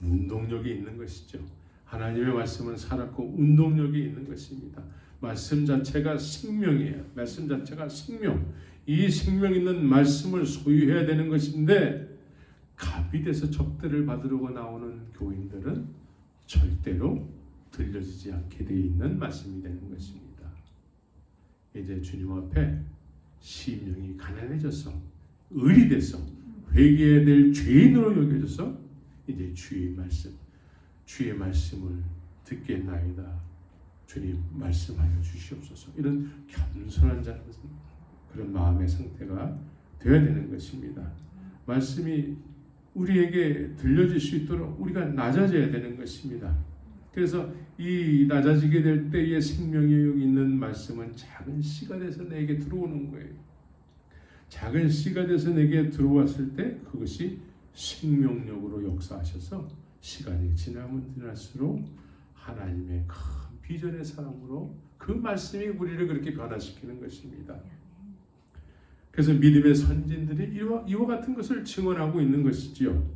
운동력이 있는 것이죠. 하나님의 말씀은 살았고 운동력이 있는 것입니다. 말씀 자체가 생명이에요. 말씀 자체가 생명. 이 생명 있는 말씀을 소유해야 되는 것인데 갑이 돼서 접대를 받으려고 나오는 교인들은 절대로 들려지지 않게 되어 있는 말씀이 되는 것입니다. 이제 주님 앞에 심령이 가난해져서 의리 돼서 회개해야 될 죄인으로 여겨져서 이제 주의 말씀을 듣겠나이다. 주님 말씀하여 주시옵소서. 이런 겸손한 그런 마음의 상태가 되어야 되는 것입니다. 말씀이 우리에게 들려질 수 있도록 우리가 낮아져야 되는 것입니다. 그래서 이 낮아지게 될 때의 생명이 있는 말씀은 작은 씨가 돼서 내게 들어오는 거예요. 작은 씨가 돼서 내게 들어왔을 때 그것이 생명력으로 역사하셔서 시간이 지나면 지날수록 하나님의 큰 비전의 사람으로 그 말씀이 우리를 그렇게 변화시키는 것입니다. 그래서 믿음의 선진들이 이와 같은 것을 증언하고 있는 것이지요.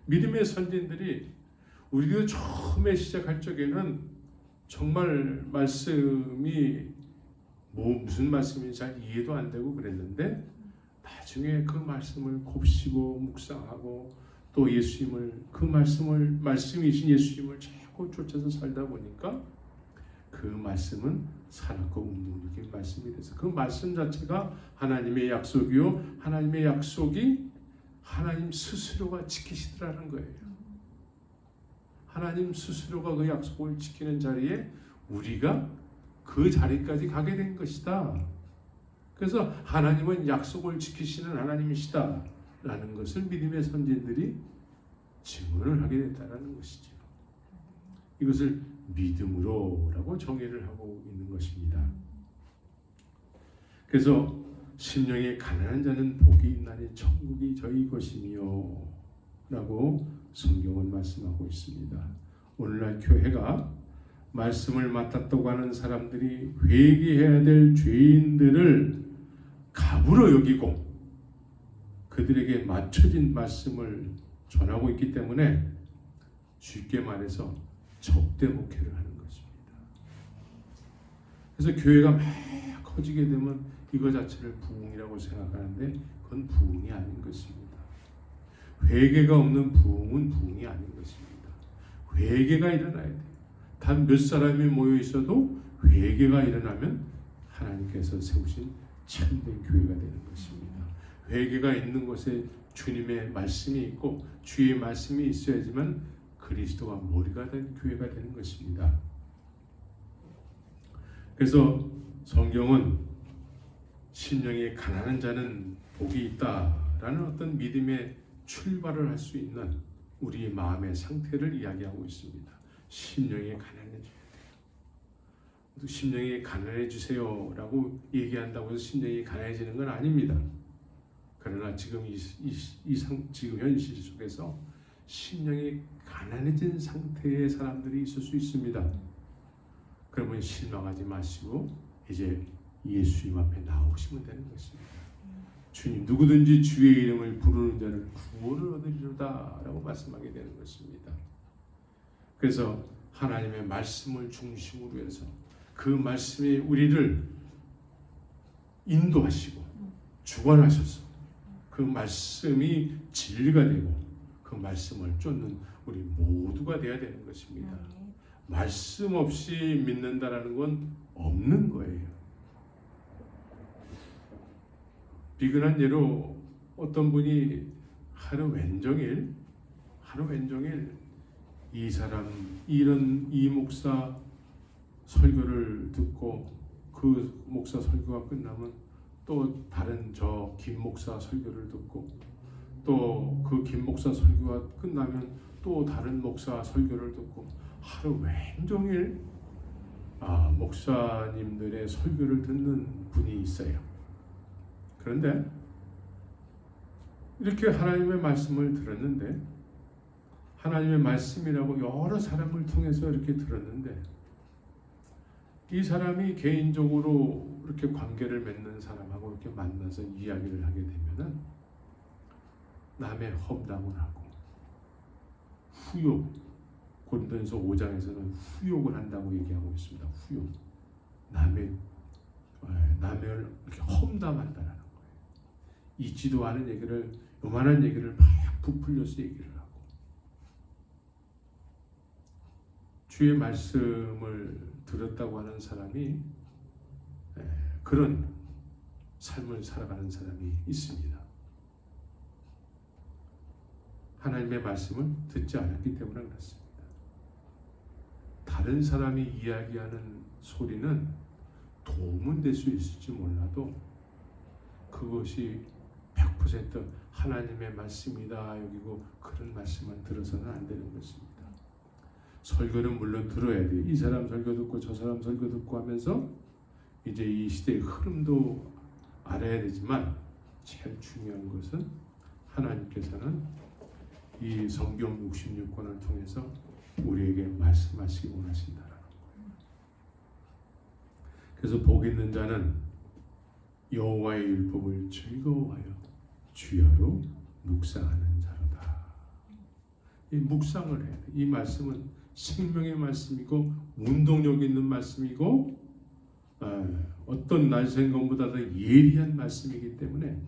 믿음의 선진들이 우리도 처음에 시작할 적에는 정말 말씀이 무슨 말씀인지 잘 이해도 안 되고 그랬는데 나중에 그 말씀을 곱씹고 묵상하고 또 예수님을 말씀이신 예수님을 자꾸 쫓아서 살다 보니까 그 말씀은 살았고 운동력인 말씀이 돼서 그 말씀 자체가 하나님의 약속이요 하나님의 약속이 하나님 스스로가 지키시더라는 거예요. 하나님 스스로가 그 약속을 지키는 자리에 우리가 그 자리까지 가게 된 것이다. 그래서 하나님은 약속을 지키시는 하나님이시다 라는 것을 믿음의 선진들이 증언을 하게 됐다는 것이죠. 이것을 믿음으로라고 정의를 하고 있는 것입니다. 그래서 심령이 가난한 자는 복이 있나니 천국이 저희 것이니요 라고 성경은 말씀하고 있습니다. 오늘날 교회가 말씀을 맡았다고 하는 사람들이 회개해야 될 죄인들을 갑으로 여기고 그들에게 맞춰진 말씀을 전하고 있기 때문에 쉽게 말해서 적대 목회를 하는 것입니다. 그래서 교회가 막 커지게 되면 이거 자체를 부흥이라고 생각하는데 그건 부흥이 아닌 것입니다. 회개가 없는 부흥은 부흥이 아닌 것입니다. 회개가 일어나야 돼요. 단 몇 사람이 모여 있어도 회개가 일어나면 하나님께서 세우신 참된 교회가 되는 것입니다. 회개가 있는 곳에 주님의 말씀이 있고 주의 말씀이 있어야지만 그리스도가 머리가 된 교회가 되는 것입니다. 그래서 성경은 심령이 가난한 자는 복이 있다라는 어떤 믿음의 출발을 할 수 있는 우리 마음의 상태를 이야기하고 있습니다. 심령이 가난해져야 돼요. 심령이 가난해지세요라고 얘기한다고 해서 심령이 가난해지는 건 아닙니다. 그러나 지금 지금 현실 속에서 심령이 가난해진 상태의 사람들이 있을 수 있습니다. 그러면 실망하지 마시고 이제 예수님 앞에 나오시면 되는 것입니다. 주님 누구든지 주의 이름을 부르는 자를 구원을 얻으리로다 라고 말씀하게 되는 것입니다. 그래서 하나님의 말씀을 중심으로 해서 그 말씀이 우리를 인도하시고 주관하셔서 그 말씀이 진리가 되고 그 말씀을 쫓는 우리 모두가 되어야 되는 것입니다. 말씀 없이 믿는다라는 건 없는 거예요. 비근한 예로 어떤 분이 하루 왼종일 이 사람 이 목사 설교를 듣고 그 목사 설교가 끝나면 또 다른 저 김 목사 설교를 듣고 또 그 김 목사 설교가 끝나면 또 다른 목사 설교를 듣고 하루 왼종일 목사님들의 설교를 듣는 분이 있어요. 그런데 이렇게 하나님의 말씀을 들었는데 하나님의 말씀이라고 여러 사람을 통해서 이렇게 들었는데 이 사람이 개인적으로 이렇게 관계를 맺는 사람하고 이렇게 만나서 이야기를 하게 되면은 남의 험담을 하고 후욕, 고린도전서 5장에서는 후욕을 한다고 얘기하고 있습니다. 후욕, 남을 이렇게 험담한다라는 거예요. 있지도 않은 얘기를 요만한 얘기를 막 부풀려서 얘기를 하고 주의 말씀을 들었다고 하는 사람이 그런 삶을 살아가는 사람이 있습니다. 하나님의 말씀을 듣지 않았기 때문에 그렇습니다. 다른 사람이 이야기하는 소리는 도움은 될 수 있을지 몰라도 그것이 100% 하나님의 말씀이다 여기고 그런 말씀만 들어서는 안 되는 것입니다. 설교는 물론 들어야 돼요. 이 사람 설교 듣고 저 사람 설교 듣고 하면서 이제 이 시대의 흐름도 알아야 되지만 제일 중요한 것은 하나님께서는 이 성경 66권을 통해서 우리에게 말씀하시기 원하신다라는 거예요. 그래서 복 있는 자는 여호와의 율법을 즐거워하여 주야로 묵상하는 자로다. 이 묵상을 해야 돼. 이 말씀은 생명의 말씀이고 운동력 있는 말씀이고 어떤 날 생각보다 더 예리한 말씀이기 때문에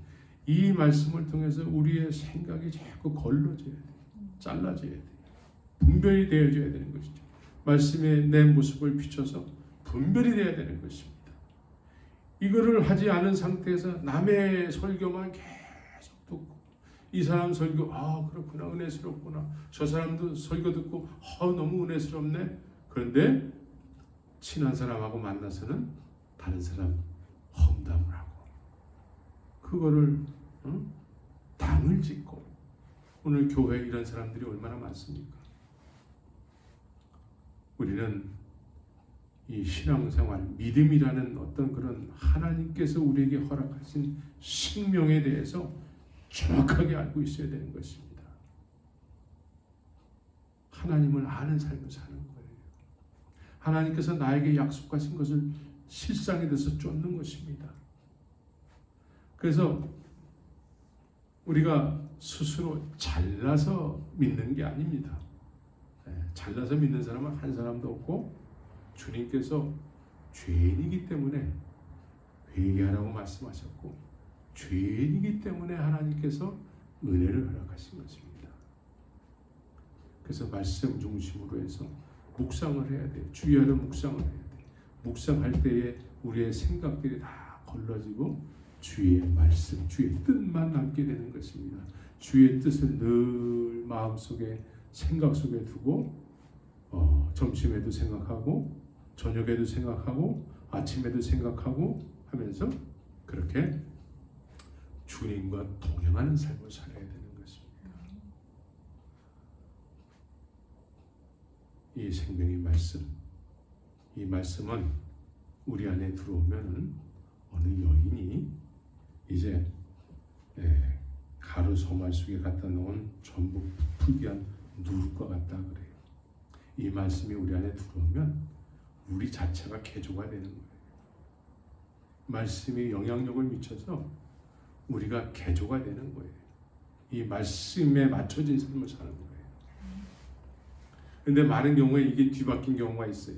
이 말씀을 통해서 우리의 생각이 자꾸 걸러져야 돼. 잘라져야 돼. 분별이 되어져야 되는 것이죠. 말씀에 내 모습을 비춰서 분별이 되어야 되는 것입니다. 이거를 하지 않은 상태에서 남의 설교만 계속 듣고 이 사람 설교 그렇구나 은혜스럽구나 저 사람도 설교 듣고 너무 은혜스럽네. 그런데 친한 사람하고 만나서는 다른 사람 험담을 하고 그거를 당을 짓고 오늘 교회에 이런 사람들이 얼마나 많습니까? 우리는 이 신앙생활, 믿음이라는 어떤 그런 하나님께서 우리에게 허락하신 생명에 대해서 정확하게 알고 있어야 되는 것입니다. 하나님을 아는 삶을 사는 거예요. 하나님께서 나에게 약속하신 것을 실상에 대해서 쫓는 것입니다. 그래서 우리가 스스로 잘나서 믿는 게 아닙니다. 잘나서 믿는 사람은 한 사람도 없고 주님께서 죄인이기 때문에 회개하라고 말씀하셨고 죄인이기 때문에 하나님께서 은혜를 허락하신 것입니다. 그래서 말씀 중심으로 해서 묵상을 해야 돼요. 주의하는 묵상을 해야 돼요. 묵상할 때에 우리의 생각들이 다 걸러지고 주의 말씀, 주의 뜻만 남게 되는 것입니다. 주의 뜻을 늘 마음속에 생각 속에 두고 점심에도 생각하고 저녁에도 생각하고 아침에도 생각하고 하면서 그렇게 주님과 동행하는 삶을 살아야 되는 것입니다. 이 생명의 말씀, 이 말씀은 우리 안에 들어오면 어느 여인이 이제 가루 소말 속에 갖다 놓은 전부 풀기한 누룩과 같다 그래요. 이 말씀이 우리 안에 들어오면 우리 자체가 개조가 되는 거예요. 말씀이 영향력을 미쳐서 우리가 개조가 되는 거예요. 이 말씀에 맞춰진 삶을 사는 거예요. 그런데 많은 경우에 이게 뒤바뀐 경우가 있어요.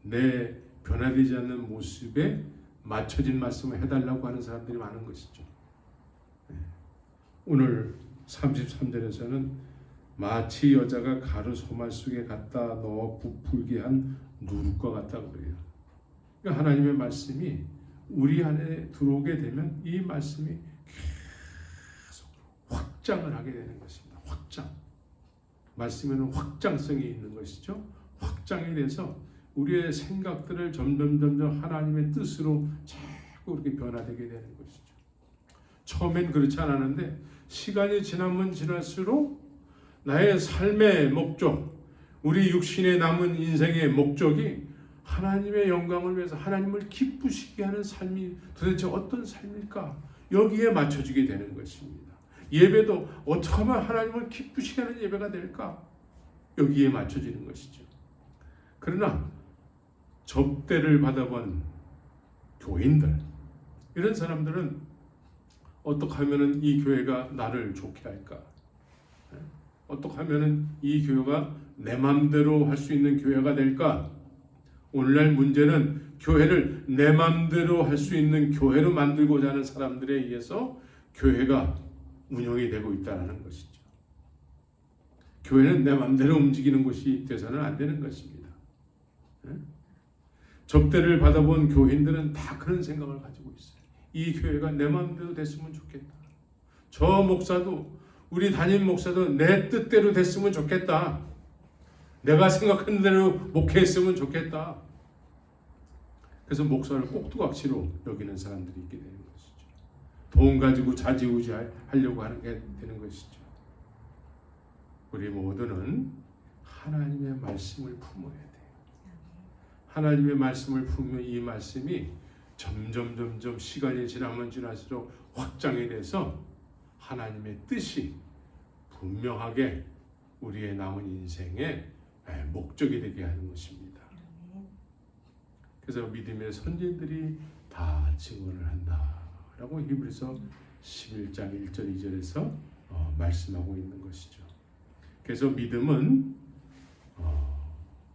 내 변화되지 않는 모습에 맞춰진 말씀을 해달라고 하는 사람들이 많은 것이죠. 오늘 33절에서는 마치 여자가 가루 소말 속에 갖다 넣어 부풀게 한 누룩과 같다고 그래요. 그러니까 하나님의 말씀이 우리 안에 들어오게 되면 이 말씀이 계속 확장을 하게 되는 것입니다. 확장. 말씀에는 확장성이 있는 것이죠. 확장이 돼서 우리의 생각들을 점점 하나님의 뜻으로 자꾸 이렇게 변화되게 되는 것이죠. 처음엔 그렇지 않았는데 시간이 지나면 지날수록 나의 삶의 목적, 우리 육신에 남은 인생의 목적이 하나님의 영광을 위해서 하나님을 기쁘시게 하는 삶이 도대체 어떤 삶일까? 여기에 맞춰지게 되는 것입니다. 예배도 어떻게 하면 하나님을 기쁘시게 하는 예배가 될까? 여기에 맞춰지는 것이죠. 그러나 접대를 받아본 교인들, 이런 사람들은 어떻게 하면 이 교회가 나를 좋게 할까? 어떻게 하면 이 교회가 내 마음대로 할 수 있는 교회가 될까? 오늘날 문제는 교회를 내 마음대로 할 수 있는 교회로 만들고자 하는 사람들에 의해서 교회가 운영이 되고 있다는 것이죠. 교회는 내 마음대로 움직이는 곳이 돼서는 안 되는 것입니다. 접대를 받아본 교인들은 다 그런 생각을 가지고 있어요. 이 교회가 내 마음대로 됐으면 좋겠다. 저 목사도, 우리 담임 목사도 내 뜻대로 됐으면 좋겠다. 내가 생각한 대로 목회했으면 좋겠다. 그래서 목사를 꼭두각시로 여기는 사람들이 있게 되는 것이죠. 돈 가지고 좌지우지 하려고 하는 게 되는 것이죠. 우리 모두는 하나님의 말씀을 품어야 돼요. 하나님의 말씀을 품으면 이 말씀이 점점 시간이 지나면 지날수록 확장이 돼서 하나님의 뜻이 분명하게 우리의 남은 인생의 목적이 되게 하는 것입니다. 그래서 믿음의 선진들이 다 증언을 한다라고 히브리서 11장 1절 2절에서 말씀하고 있는 것이죠. 그래서 믿음은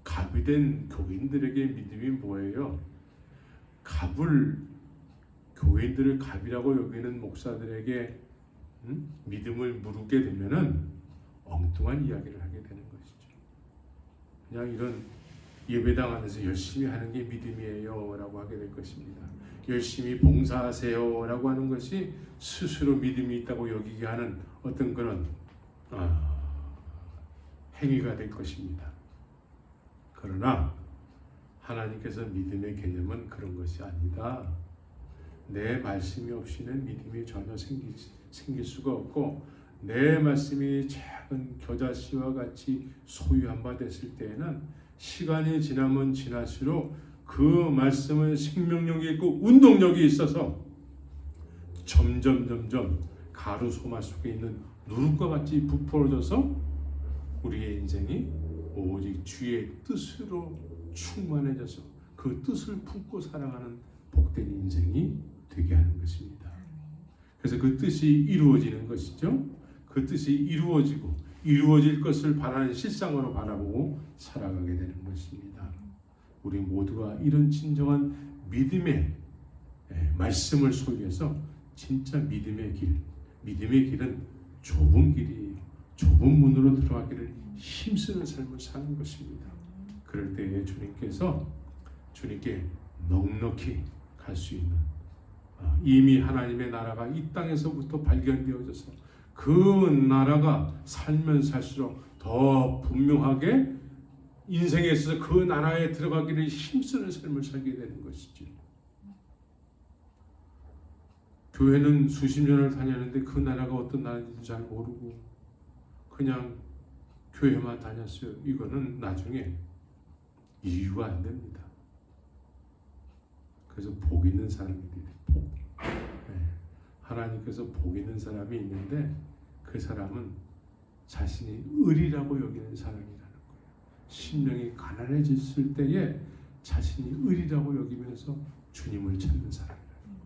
갑이 된 교인들에게 믿음이 뭐예요? 교인들을 갑이라고 여기는 목사들에게 믿음을 물게 되면은 엉뚱한 이야기를 하게 되는 것이죠. 그냥 이런 예배당 안에서 열심히 하는 게 믿음이에요 라고 하게 될 것입니다. 열심히 봉사하세요 라고 하는 것이 스스로 믿음이 있다고 여기게 하는 어떤 그런 행위가 될 것입니다. 그러나 하나님께서 믿음의 개념은 그런 것이 아니다. 내 말씀이 없이는 믿음이 전혀 생길 수가 없고, 내 말씀이 작은 겨자씨와 같이 소유한 바 됐을 때에는 시간이 지나면 지날수록 그 말씀은 생명력이 있고 운동력이 있어서 점점 가루 소마 속에 있는 누룩과 같이 부풀어져서 우리의 인생이 오직 주의 뜻으로 충만해져서 그 뜻을 품고 살아가는 복된 인생이 되게 하는 것입니다. 그래서 그 뜻이 이루어지는 것이죠. 그 뜻이 이루어지고 이루어질 것을 바라는 실상으로 바라보고 살아가게 되는 것입니다. 우리 모두가 이런 진정한 믿음의 말씀을 소유해서 진짜 믿음의 길은 좁은 길이에요. 좁은 문으로 들어가기를 힘쓰는 삶을 사는 것입니다. 그럴 때에 주님께 넉넉히 갈 수 있는 이미 하나님의 나라가 이 땅에서부터 발견되어져서 그 나라가 살면 살수록 더 분명하게 인생에 있어서 그 나라에 들어가기를 힘쓰는 삶을 살게 되는 것이죠. 교회는 수십 년을 다녔는데 그 나라가 어떤 나라인지 잘 모르고 그냥 교회만 다녔어요. 이거는 나중에 이유가 안 됩니다. 그래서 복 있는 사람이 돼요. 하나님께서 복 있는 사람이 있는데 그 사람은 자신이 의리라고 여기는 사람이라는 거예요. 심령이 가난해졌을 때에 자신이 의리라고 여기면서 주님을 찾는 사람이라는 거예요.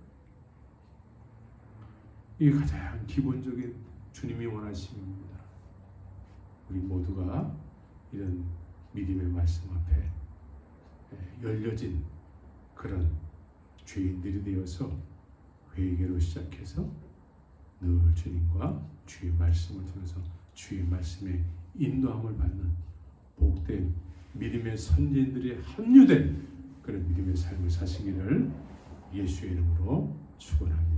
이게 가장 기본적인 주님이 원하심입니다. 우리 모두가 이런 믿음의 말씀 앞에 열려진 그런 죄인들이 되어서 회개로 시작해서 늘 주님과 주의 말씀을 통해서 주의 말씀에 인도함을 받는 복된 믿음의 선진들이 합류된 그런 믿음의 삶을 사시기를 예수의 이름으로 축원합니다.